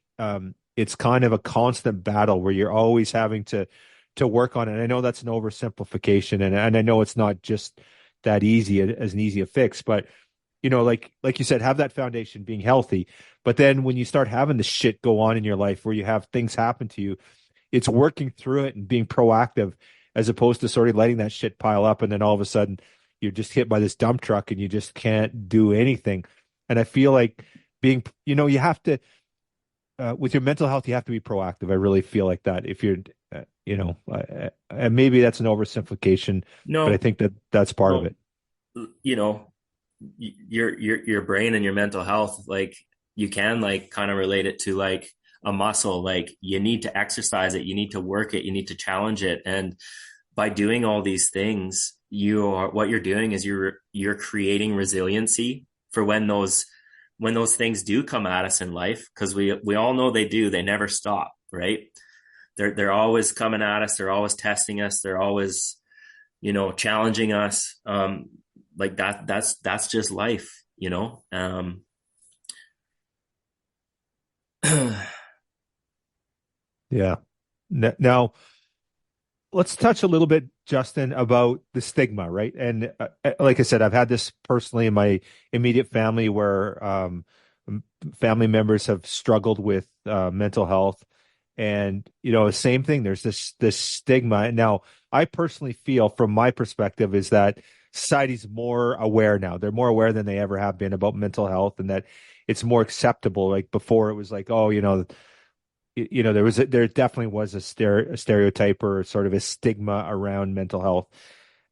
it's kind of a constant battle where you're always having to work on it. And I know that's an oversimplification, and I know it's not just that easy as an easy a fix, but you know, like you said, have that foundation being healthy. But then when you start having the shit go on in your life where you have things happen to you, it's working through it and being proactive, as opposed to sort of letting that shit pile up, and then all of a sudden you're just hit by this dump truck and you just can't do anything. And I feel like being, you know, you have to with your mental health, you have to be proactive. I really feel like that. If you're you know, and maybe that's an oversimplification, but I think that's part of it. You know, your brain and your mental health, like you can like kind of relate it to like a muscle. Like you need to exercise it, you need to work it, you need to challenge it, and by doing all these things, what you're doing is you're creating resiliency for when those things do come at us in life, because we all know they do. They never stop, right? They're always coming at us. They're always testing us. They're always, challenging us. Like that's just life, Yeah. Now, let's touch a little bit, Justin, about the stigma, right? And like I said, I've had this personally in my immediate family where family members have struggled with mental health. And, same thing. There's this stigma. Now, I personally feel, from my perspective, is that society's more aware now. They're more aware than they ever have been about mental health, and that it's more acceptable. Like before, it was like, oh, there definitely was a stereotype or sort of a stigma around mental health.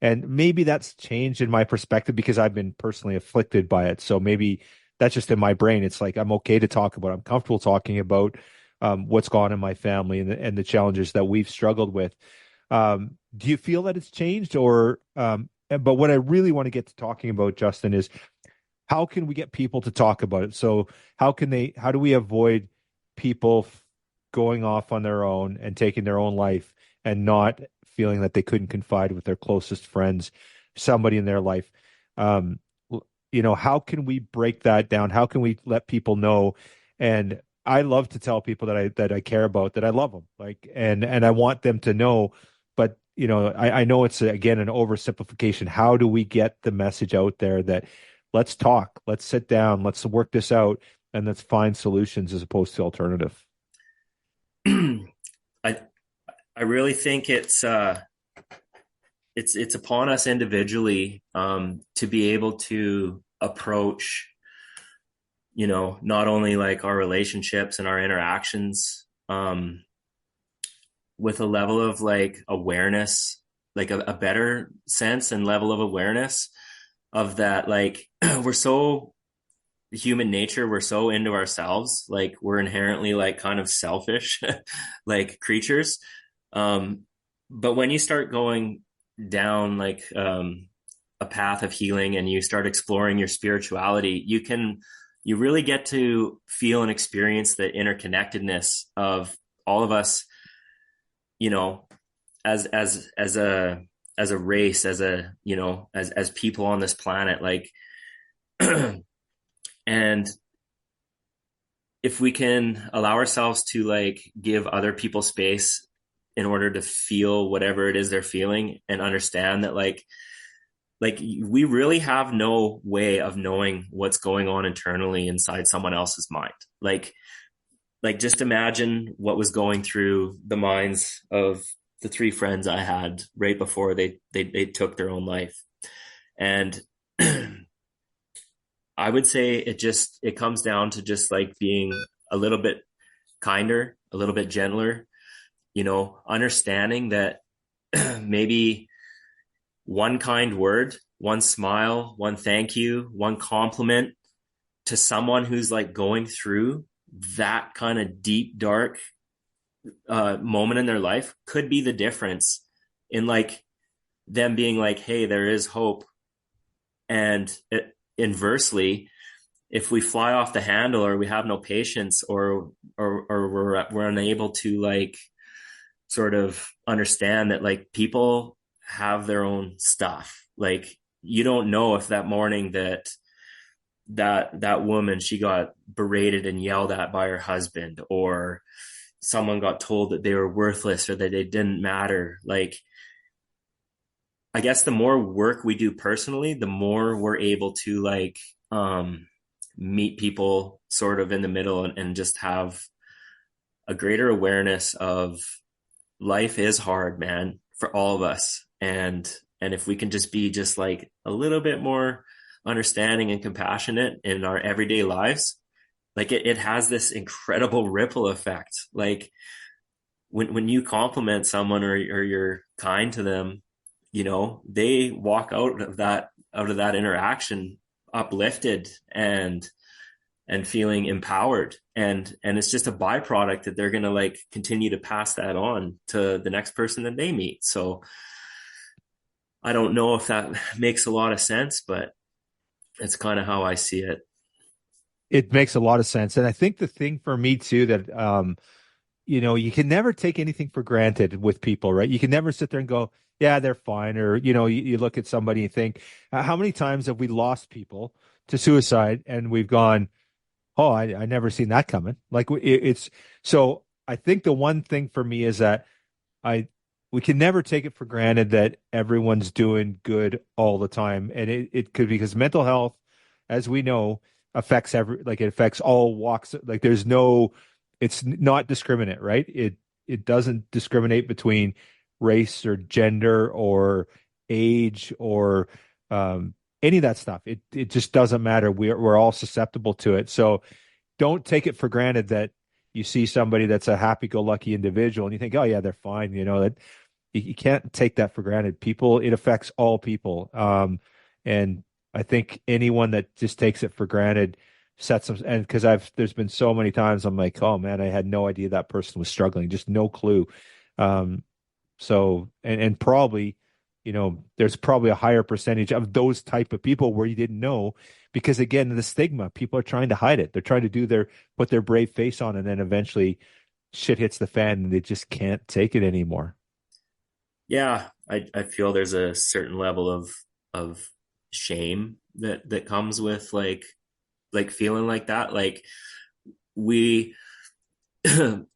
And maybe that's changed in my perspective because I've been personally afflicted by it. So maybe that's just in my brain. It's like, I'm okay to talk about it. I'm comfortable talking about what's gone on in my family and the challenges that we've struggled with. Do you feel that it's changed, but what I really want to get to talking about, Justin, is how can we get people to talk about it? So how do we avoid people going off on their own and taking their own life and not feeling that they couldn't confide with their closest friends, somebody in their life? How can we break that down? How can we let people know? And I love to tell people that I care about, that I love them, and I want them to know. But I know it's again an oversimplification. How do we get the message out there that let's talk, let's sit down, let's work this out, and let's find solutions as opposed to alternative? I really think it's upon us individually to be able to approach, not only like our relationships and our interactions with a level of like awareness, like a better sense and level of awareness of that. Like we're so human nature, we're so into ourselves, like we're inherently like kind of selfish like creatures. But when you start going down like a path of healing and you start exploring your spirituality, you really get to feel and experience the interconnectedness of all of us, as a race, as people on this planet, like and if we can allow ourselves to like give other people space in order to feel whatever it is they're feeling, and understand that like we really have no way of knowing what's going on internally inside someone else's mind. Like just imagine what was going through the minds of the three friends I had right before they took their own life. And I would say it comes down to just like being a little bit kinder, a little bit gentler, understanding that maybe one kind word, one smile, one thank you, one compliment to someone who's like going through that kind of deep, dark moment in their life could be the difference in like them being like, hey, there is hope. And inversely, if we fly off the handle, or we have no patience, or we're unable to like sort of understand that like people have their own stuff. Like you don't know if that morning that woman, she got berated and yelled at by her husband, or someone got told that they were worthless or that they didn't matter. Like, I guess the more work we do personally, the more we're able to like meet people sort of in the middle and just have a greater awareness of life is hard, man, for all of us. And if we can just be just like a little bit more understanding and compassionate in our everyday lives, like it has this incredible ripple effect. Like when you compliment someone or you're kind to them, they walk out of that interaction uplifted and feeling empowered, and it's just a byproduct that they're going to like continue to pass that on to the next person that they meet. So I don't know if that makes a lot of sense, but it's kind of how I see it. It makes a lot of sense. And I think the thing for me too that you can never take anything for granted with people, right? You can never sit there and go, yeah, they're fine. Or, you look at somebody and think, how many times have we lost people to suicide and we've gone, oh, I never seen that coming. Like it's so I think the one thing for me is that I we can never take it for granted that everyone's doing good all the time. And it could because mental health, as we know, affects it affects all walks. Like it's not discriminate, right? It doesn't discriminate between race or gender or age or any of that stuff. It just doesn't matter. We're all susceptible to it. So don't take it for granted that you see somebody that's a happy-go-lucky individual and you think, oh yeah, they're fine. That you can't take that for granted. It affects all people. And I think anyone that just takes it for granted sets them. And because there's been so many times I'm like, oh man, I had no idea that person was struggling, just no clue. So, and probably, there's probably a higher percentage of those type of people where you didn't know, because again, the stigma, people are trying to hide it. They're trying to put their brave face on, and then eventually shit hits the fan and they just can't take it anymore. Yeah. I feel there's a certain level of shame that comes with like feeling like that. Like we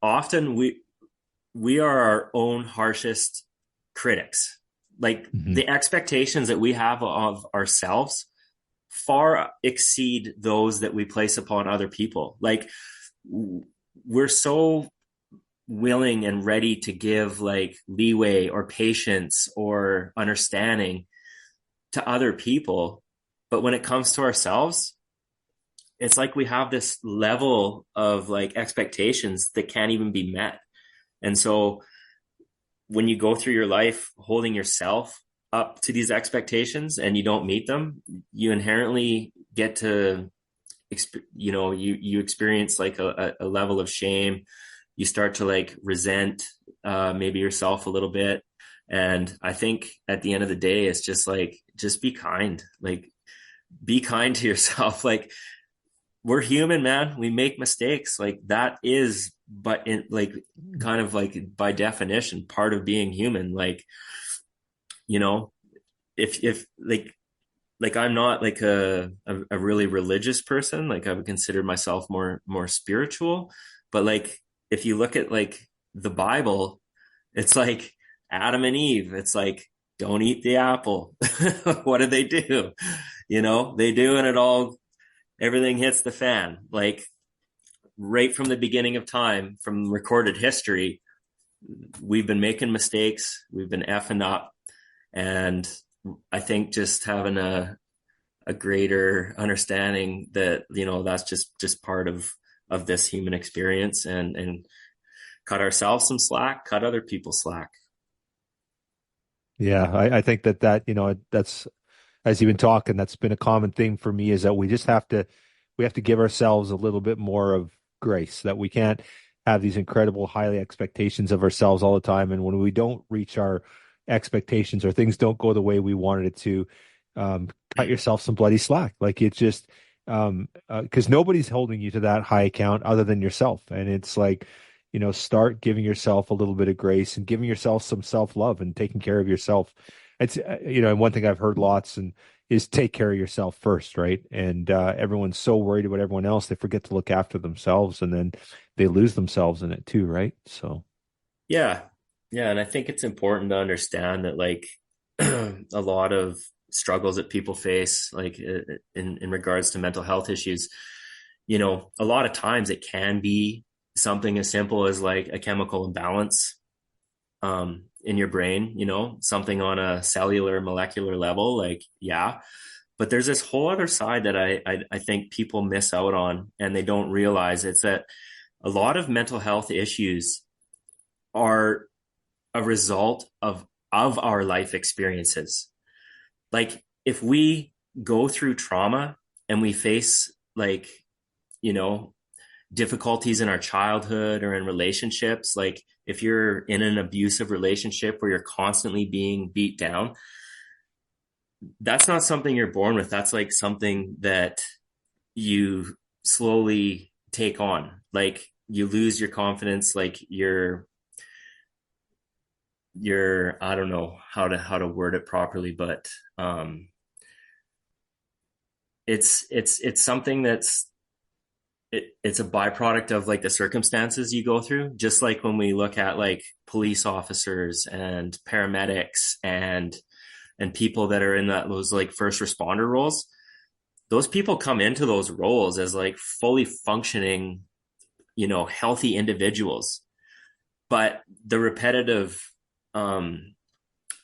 often we are our own harshest critics. Like the expectations that we have of ourselves far exceed those that we place upon other people. Like we're so willing and ready to give like leeway or patience or understanding to other people. But when it comes to ourselves, it's like we have this level of like expectations that can't even be met. And so when you go through your life holding yourself up to these expectations and you don't meet them, you inherently get to, you experience like a level of shame. You start to like resent maybe yourself a little bit. And I think at the end of the day, it's just like, just be kind, like be kind to yourself. Like we're human, man. We make mistakes. Like that is, but in like kind of like by definition, part of being human. Like, if like I'm not like a really religious person, like I would consider myself more spiritual. But like if you look at like the Bible, it's like Adam and Eve. It's like, don't eat the apple. What do? They do, and everything hits the fan. Like right from the beginning of time, from recorded history, we've been making mistakes. We've been effing up. And I think just having a greater understanding that, that's just part of this human experience, and cut ourselves some slack, cut other people slack. Yeah, I think that that's, as you've been talking, that's been a common thing for me, is that we have to give ourselves a little bit more of grace, that we can't have these incredible highly expectations of ourselves all the time. And when we don't reach our expectations or things don't go the way we wanted it to, cut yourself some bloody slack. Like it's just, because nobody's holding you to that high account other than yourself. And it's like, start giving yourself a little bit of grace and giving yourself some self-love and taking care of yourself. It's, and one thing I've heard lots is take care of yourself first, right? And everyone's so worried about everyone else, they forget to look after themselves, and then they lose themselves in it too, right? So, yeah. And I think it's important to understand that like a lot of struggles that people face, like in regards to mental health issues, a lot of times it can be something as simple as like a chemical imbalance in your brain, something on a cellular molecular level, like, yeah. But there's this whole other side that I think people miss out on, and they don't realize. It's that a lot of mental health issues are a result of our life experiences. Like if we go through trauma and we face like, difficulties in our childhood or in relationships, like if you're in an abusive relationship where you're constantly being beat down, that's not something you're born with. That's like something that you slowly take on. Like you lose your confidence, like you're I don't know how to word it properly, but it's something it's a byproduct of like the circumstances you go through. Just like when we look at like police officers and paramedics and people that are in those like first responder roles, those people come into those roles as like fully functioning, healthy individuals. But the repetitive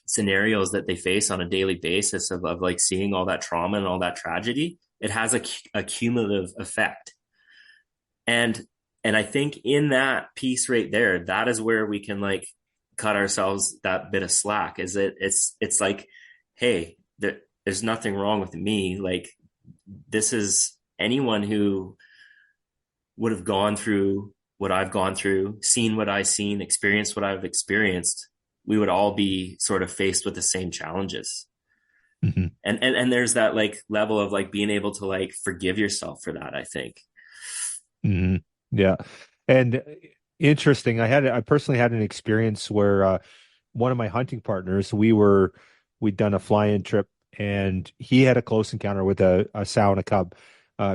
scenarios that they face on a daily basis of like seeing all that trauma and all that tragedy, it has a cumulative effect. And I think in that piece right there, that is where we can like cut ourselves that bit of slack. Is it's like, hey, there's nothing wrong with me. Like this is anyone who would have gone through what I've gone through, seen what I've seen, experienced what I've experienced. We would all be sort of faced with the same challenges. Mm-hmm. And there's that like level of like being able to like forgive yourself for that, I think. Mm-hmm. Yeah. And interesting. I personally had an experience where one of my hunting partners, we'd done a fly-in trip, and he had a close encounter with a sow and a cub.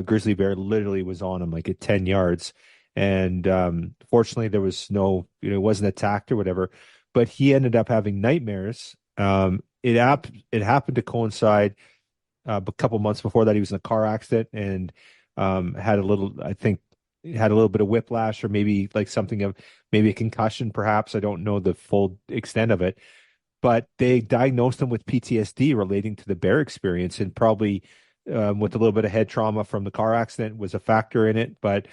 Grizzly bear literally was on him like at 10 yards. And fortunately there was it wasn't attacked or whatever, but he ended up having nightmares. It happened to coincide a couple months before that. He was in a car accident and had a little, I think, had a little bit of whiplash, or maybe like something of maybe a concussion, perhaps. I don't know the full extent of it, but they diagnosed him with PTSD relating to the bear experience, and probably with a little bit of head trauma from the car accident was a factor in it. But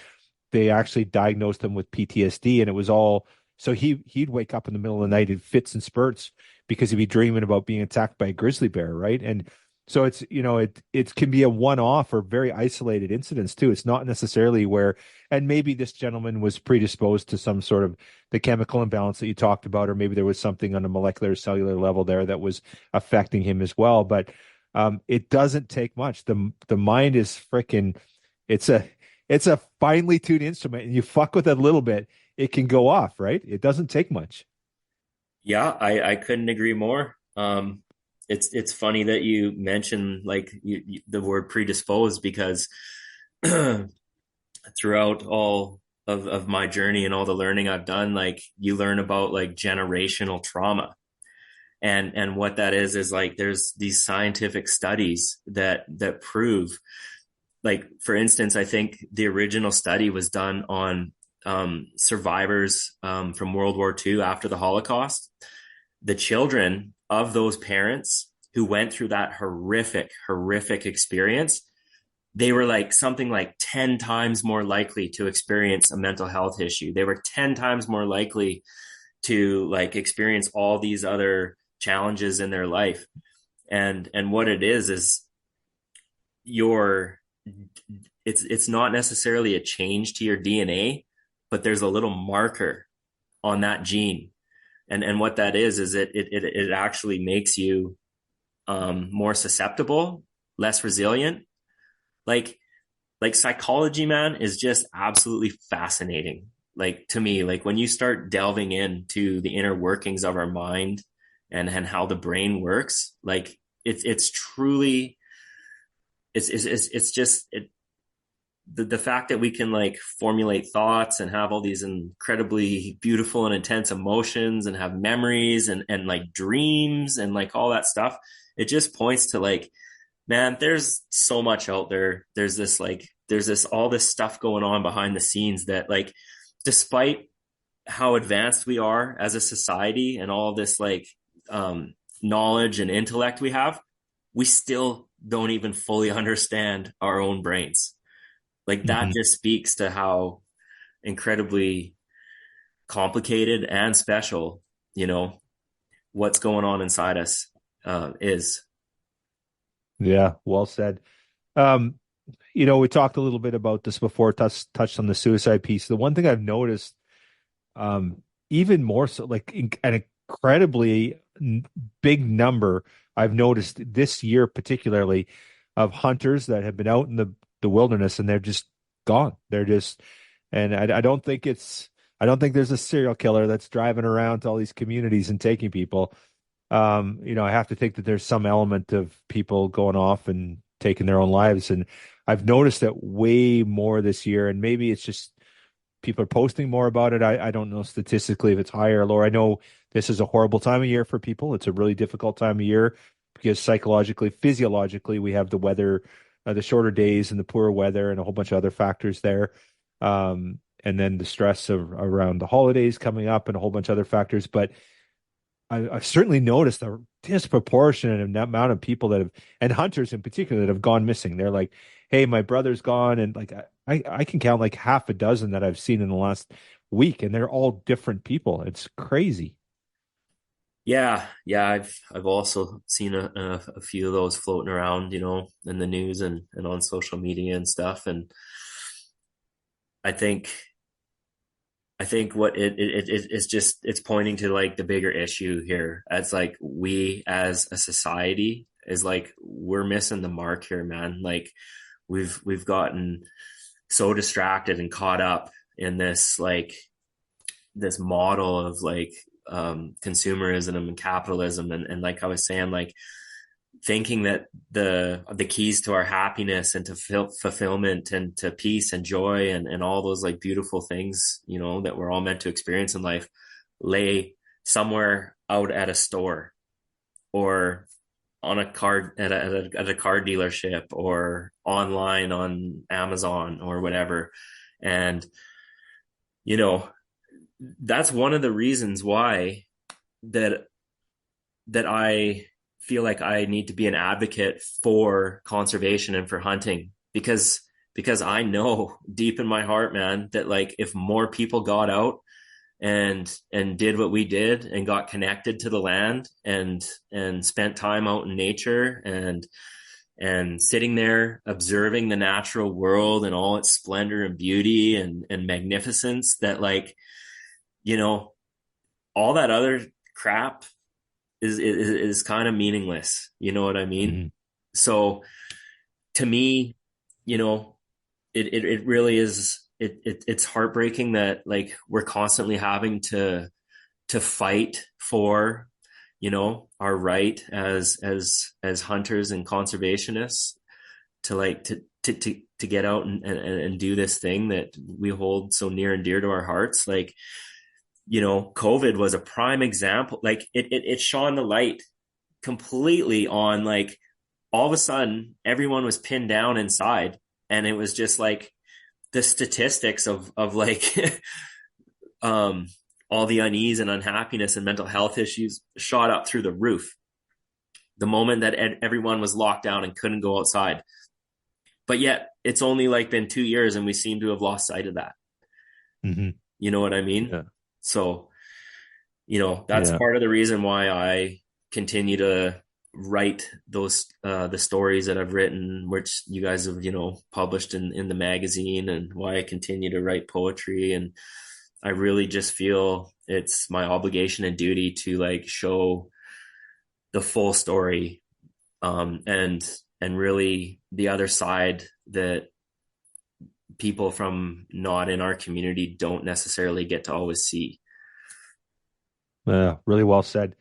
they actually diagnosed him with PTSD, and it was all so he'd wake up in the middle of the night in fits and spurts because he'd be dreaming about being attacked by a grizzly bear, right? And so it's it can be a one-off or very isolated incidents too. It's not necessarily where, and maybe this gentleman was predisposed to some sort of the chemical imbalance that you talked about, or maybe there was something on a molecular cellular level there that was affecting him as well. But it doesn't take much. The mind is freaking, it's a finely tuned instrument, and you fuck with it a little bit, it can go off, right? It doesn't take much. Yeah, I couldn't agree more. It's funny that you mentioned like the word predisposed, because throughout all of my journey and all the learning I've done, like you learn about like generational trauma. And what that is like there's these scientific studies that prove, like, for instance, I think the original study was done on survivors from World War II after the Holocaust. The children of those parents who went through that horrific experience, they were like something like 10 times more likely to experience a mental health issue. They were 10 times more likely to like experience all these other challenges in their life. And what it is it's not necessarily a change to your DNA, but there's a little marker on that gene. And what that is it actually makes you more susceptible, less resilient. Like psychology, man, is just absolutely fascinating. Like to me, like when you start delving into the inner workings of our mind and how the brain works, like it's truly, it's just the fact that we can like formulate thoughts and have all these incredibly beautiful and intense emotions and have memories and like dreams and like all that stuff. It just points to like, man, there's so much out there. There's all this stuff going on behind the scenes that, like, despite how advanced we are as a society and all this like knowledge and intellect we have, we still don't even fully understand our own brains. Like that just speaks to how incredibly complicated and special, what's going on inside us is. Yeah, well said. We talked a little bit about this before, touched on the suicide piece. The one thing I've noticed, even more so, like an incredibly big number I've noticed this year particularly of hunters that have been out in the wilderness and they're just gone. They're just, and I don't think I don't think there's a serial killer that's driving around to all these communities and taking people. I have to think that there's some element of people going off and taking their own lives. And I've noticed that way more this year. And maybe it's just people are posting more about it. I don't know statistically if it's higher or lower. I know this is a horrible time of year for people. It's a really difficult time of year because psychologically, physiologically, we have the weather, the shorter days and the poor weather and a whole bunch of other factors there. And then the stress around the holidays coming up and a whole bunch of other factors. But I've certainly noticed a disproportionate amount of people that have, and hunters in particular, that have gone missing. They're like, "Hey, my brother's gone," and like I can count like half a dozen that I've seen in the last week, and they're all different people. It's crazy. Yeah, I've also seen a few of those floating around, in the news and on social media and stuff. And I think what it's just, it's pointing to like the bigger issue here. It's like we as a society is like, we're missing the mark here, man. Like we've gotten so distracted and caught up in this, like this model of like consumerism and capitalism. And like I was saying, like thinking that the keys to our happiness and to fulfillment and to peace and joy and all those like beautiful things, that we're all meant to experience in life lay somewhere out at a store or on a card at a car dealership or online on Amazon or whatever. And, that's one of the reasons why that I feel like I need to be an advocate for conservation and for hunting, because I know deep in my heart, man, that like if more people got out and did what we did and got connected to the land and spent time out in nature and sitting there observing the natural world and all its splendor and beauty and magnificence, that like, all that other crap is kind of meaningless. You know what I mean? Mm-hmm. So to me, it really is, it's heartbreaking that like we're constantly having to fight for, our right as hunters and conservationists to like, to get out and do this thing that we hold so near and dear to our hearts. Like, COVID was a prime example. Like it shone the light completely on like, all of a sudden everyone was pinned down inside, and it was just like the statistics of like, all the unease and unhappiness and mental health issues shot up through the roof the moment that everyone was locked down and couldn't go outside. But yet it's only like been 2 years and we seem to have lost sight of that. Mm-hmm. You know what I mean? Yeah. So, that's part of the reason why I continue to write those, the stories that I've written, which you guys have, published in the magazine, and why I continue to write poetry. And I really just feel it's my obligation and duty to like show the full story, and really the other side that people from not in our community don't necessarily get to always see. Really well said.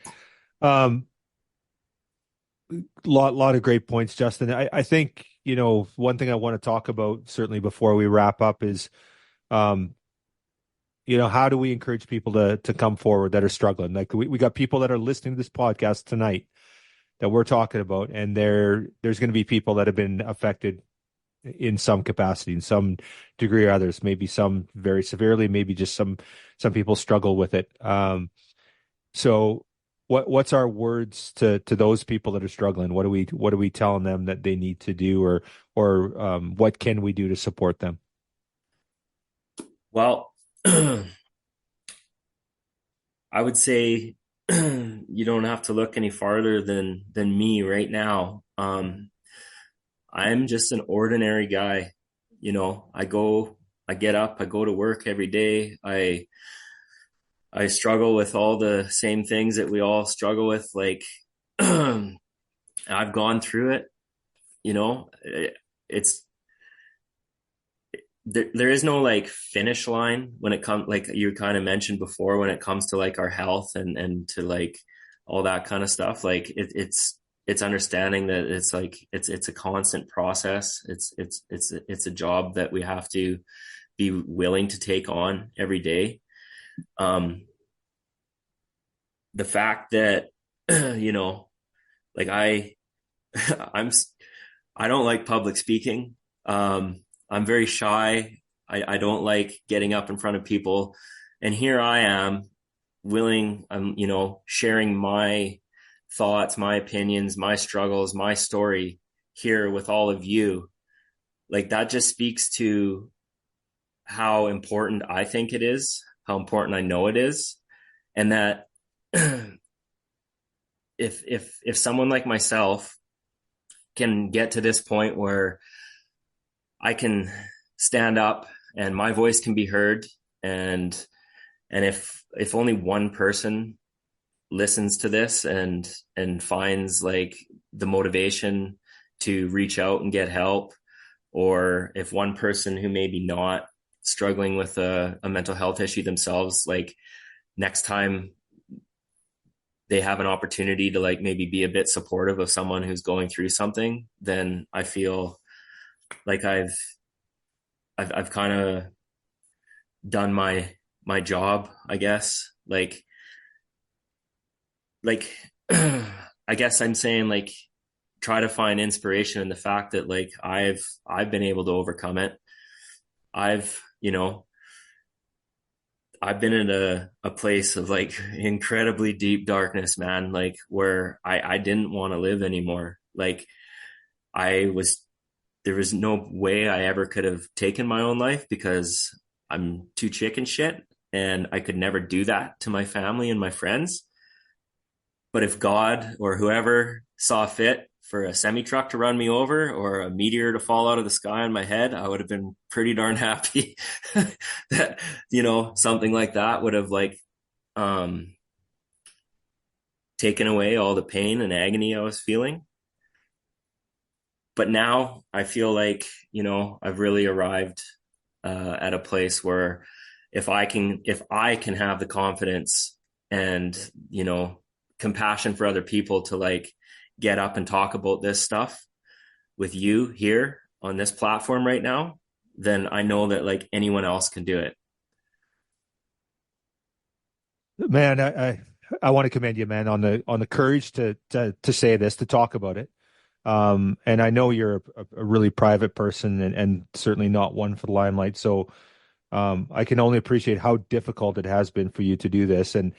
Lot of great points, Justin. I think, one thing I want to talk about certainly before we wrap up is, how do we encourage people to come forward that are struggling? Like we got people that are listening to this podcast tonight that we're talking about, and there's going to be people that have been affected in some capacity, in some degree or others, maybe some very severely, maybe just some people struggle with it. So what's our words to those people that are struggling? What are we telling them that they need to do, or what can we do to support them? Well, I would say you don't have to look any farther than me right now. I'm just an ordinary guy. I get up, I go to work every day. I struggle with all the same things that we all struggle with, like I've gone through it, you know, it's, there is no like finish line when it comes, like you kind of mentioned before, when it comes to like our health and to like all that kind of stuff. Like it's understanding that it's like, it's a constant process. It's a job that we have to be willing to take on every day. The fact that, you know, like I'm, I don't like public speaking. I'm very shy. I don't like getting up in front of people. And here I am willing, you know, sharing my thoughts, my opinions, my struggles, my story here with all of you. Like that just speaks to how important I think it is, how important I know it is. And that if someone like myself can get to this point where I can stand up and my voice can be heard, and if only one person listens to this and finds like the motivation to reach out and get help, or if one person who maybe not struggling with a mental health issue themselves, like next time they have an opportunity to like maybe be a bit supportive of someone who's going through something, then I feel like I've kind of done my job, I guess. Like I guess I'm saying like try to find inspiration in the fact that like I've been able to overcome it. I've, you know, I've been in a place of like incredibly deep darkness, man, like where I didn't want to live anymore. Like I was, there was no way I ever could have taken my own life because I'm too chicken shit and I could never do that to my family and my friends. But if God or whoever saw fit for a semi truck to run me over or a meteor to fall out of the sky on my head, I would have been pretty darn happy that, you know, something like that would have like, taken away all the pain and agony I was feeling. But now I feel like, you know, I've really arrived at a place where if I can have the confidence and, you know, compassion for other people to like get up and talk about this stuff with you here on this platform right now, then I know that like anyone else can do it. Man, I want to commend you, man, on the courage to say this, to talk about it. And I know you're a really private person and certainly not one for the limelight. So I can only appreciate how difficult it has been for you to do this. And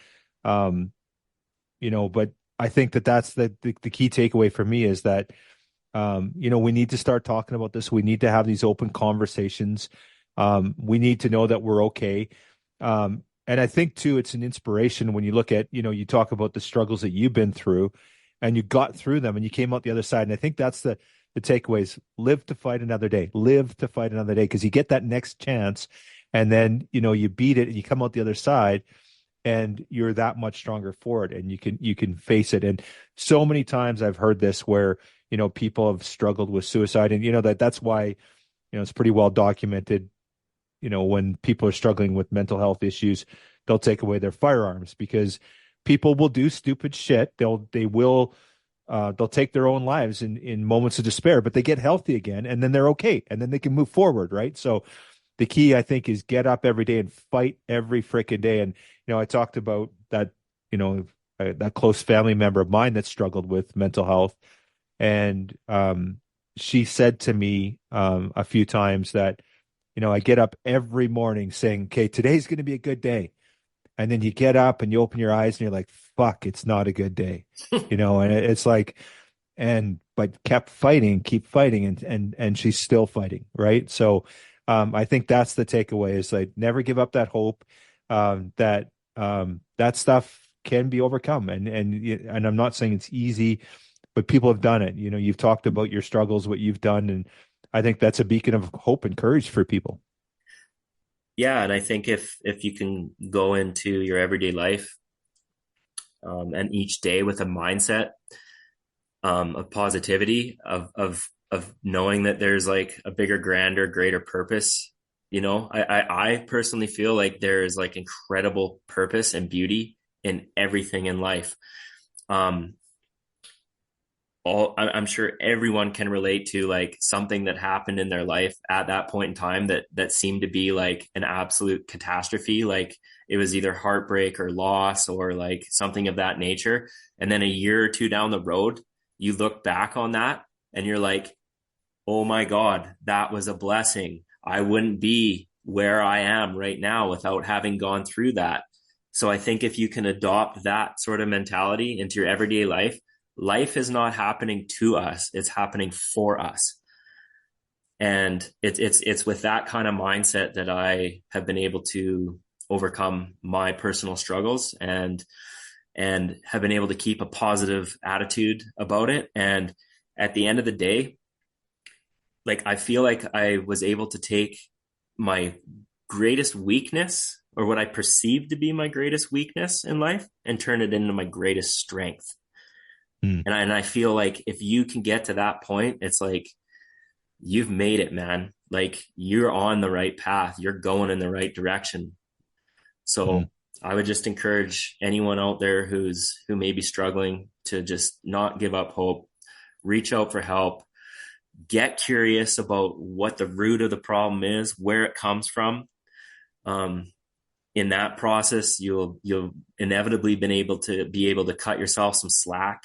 you know, but I think that's the key takeaway for me is that you know, we need to start talking about this. We need to have these open conversations. We need to know that we're okay. And I think too, it's an inspiration when you look at, you know, you talk about the struggles that you've been through and you got through them and you came out the other side. And I think that's the takeaways. Live to fight another day. Live to fight another day, because you get that next chance and then, you know, you beat it and you come out the other side and you're that much stronger for it and you can face it. And so many times I've heard this where, you know, people have struggled with suicide, and you know that's why, you know, it's pretty well documented, you know, when people are struggling with mental health issues, they'll take away their firearms because people will do stupid shit. They'll take their own lives in moments of despair, but they get healthy again and then they're okay. And then they can move forward. Right. So the key, I think, is get up every day and fight every freaking day. And, you know, I talked about that, you know, that close family member of mine that struggled with mental health. And she said to me a few times that, you know, I get up every morning saying, okay, today's going to be a good day. And then you get up and you open your eyes and you're like, fuck, it's not a good day, you know, and it's like, but kept fighting, keep fighting. And she's still fighting. Right. So I think that's the takeaway is like, never give up that hope, that stuff can be overcome. And I'm not saying it's easy, but people have done it. You know, you've talked about your struggles, what you've done. And I think that's a beacon of hope and courage for people. Yeah. And I think if you can go into your everyday life, and each day with a mindset of positivity, of knowing that there's like a bigger, grander, greater purpose. I personally feel like there is like incredible purpose and beauty in everything in life. I'm sure everyone can relate to like something that happened in their life at that point in time that seemed to be like an absolute catastrophe. Like it was either heartbreak or loss or like something of that nature. And then a year or two down the road, you look back on that and you're like, oh my God, that was a blessing. I wouldn't be where I am right now without having gone through that. So I think if you can adopt that sort of mentality into your everyday life, life is not happening to us, it's happening for us. And it's with that kind of mindset that I have been able to overcome my personal struggles and have been able to keep a positive attitude about it. And at the end of the day, like I feel like I was able to take my greatest weakness, or what I perceived to be my greatest weakness in life, and turn it into my greatest strength. And I feel like if you can get to that point, it's like you've made it, man. Like you're on the right path. You're going in the right direction. So I would just encourage anyone out there who may be struggling to just not give up hope, reach out for help, get curious about what the root of the problem is, where it comes from. In that process, you'll inevitably be able to cut yourself some slack,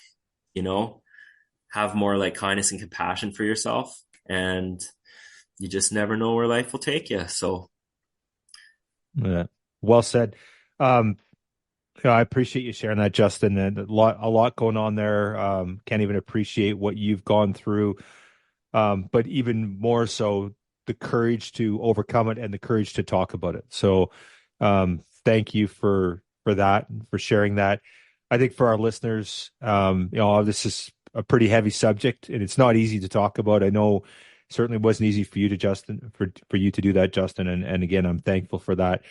have more like kindness and compassion for yourself, and you just never know where life will take you. So yeah, well said. I appreciate you sharing that, Justin, and a lot going on there. Can't even appreciate what you've gone through. But even more so the courage to overcome it and the courage to talk about it. So thank you for that and for sharing that. I think for our listeners, this is a pretty heavy subject and it's not easy to talk about. I know it certainly wasn't easy for you to for you to do that, Justin. And again, I'm thankful for that.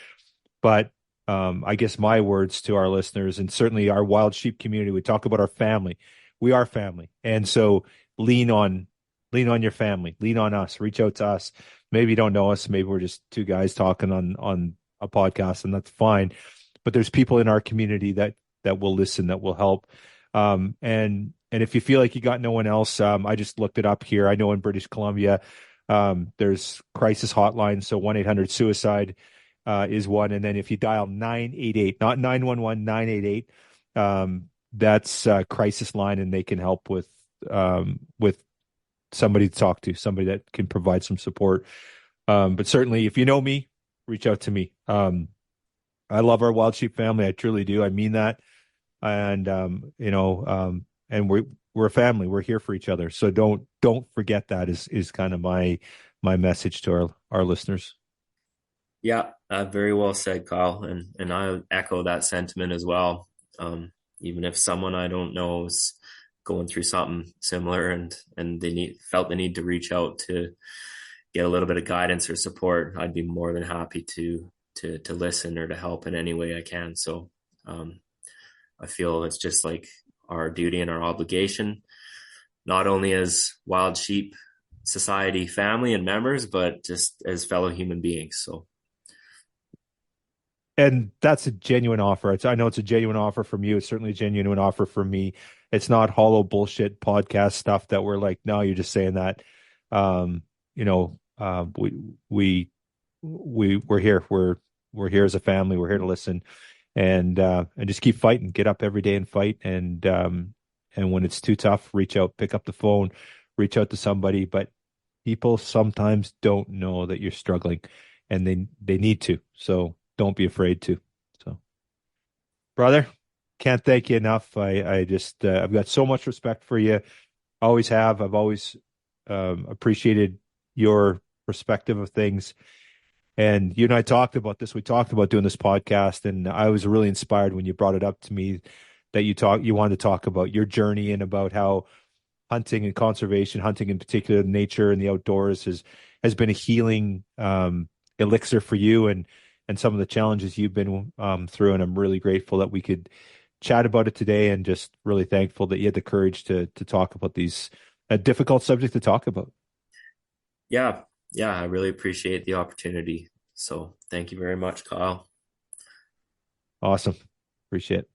But I guess my words to our listeners and certainly our wild sheep community, we talk about our family. We are family. And so lean on your family, lean on us, reach out to us. Maybe you don't know us. Maybe we're just two guys talking on a podcast, and that's fine. But there's people in our community that will listen, that will help. And if you feel like you got no one else, I just looked it up here. I know in British Columbia, there's crisis hotline. So 1-800-SUICIDE is one. And then if you dial 988, not 911, 988, that's a crisis line, and they can help with somebody to talk to, somebody that can provide some support. But certainly if you know me, reach out to me. I love our Wild Sheep family. I truly do. I mean that. And, and we're a family. We're here for each other. So don't forget that is kind of my message to our listeners. Yeah, very well said, Kyle. And I echo that sentiment as well. Even if someone I don't know is going through something similar and they felt the need to reach out to get a little bit of guidance or support, I'd be more than happy to listen or to help in any way I can. So I feel it's just like our duty and our obligation, not only as Wild Sheep Society family and members, but just as fellow human beings. So. And that's a genuine offer. I know it's a genuine offer from you. It's certainly a genuine offer from me. It's not hollow bullshit podcast stuff that we're like, no, you're just saying that. We're here. We're here as a family. We're here to listen and just keep fighting. Get up every day and fight. And when it's too tough, reach out, pick up the phone, reach out to somebody. But people sometimes don't know that you're struggling, and they need to. So don't be afraid to. So, brother, can't thank you enough. I just I've got so much respect for you. Always have. I've always appreciated your perspective of things. And you and I talked about this. We talked about doing this podcast, and I was really inspired when you brought it up to me that you wanted to talk about your journey and about how hunting and conservation, hunting in particular, nature and the outdoors has been a healing elixir for you and some of the challenges you've been through. And I'm really grateful that we could chat about it today, and just really thankful that you had the courage to talk about these a difficult subject to talk about. Yeah, I really appreciate the opportunity. So thank you very much, Kyle. Awesome. Appreciate it.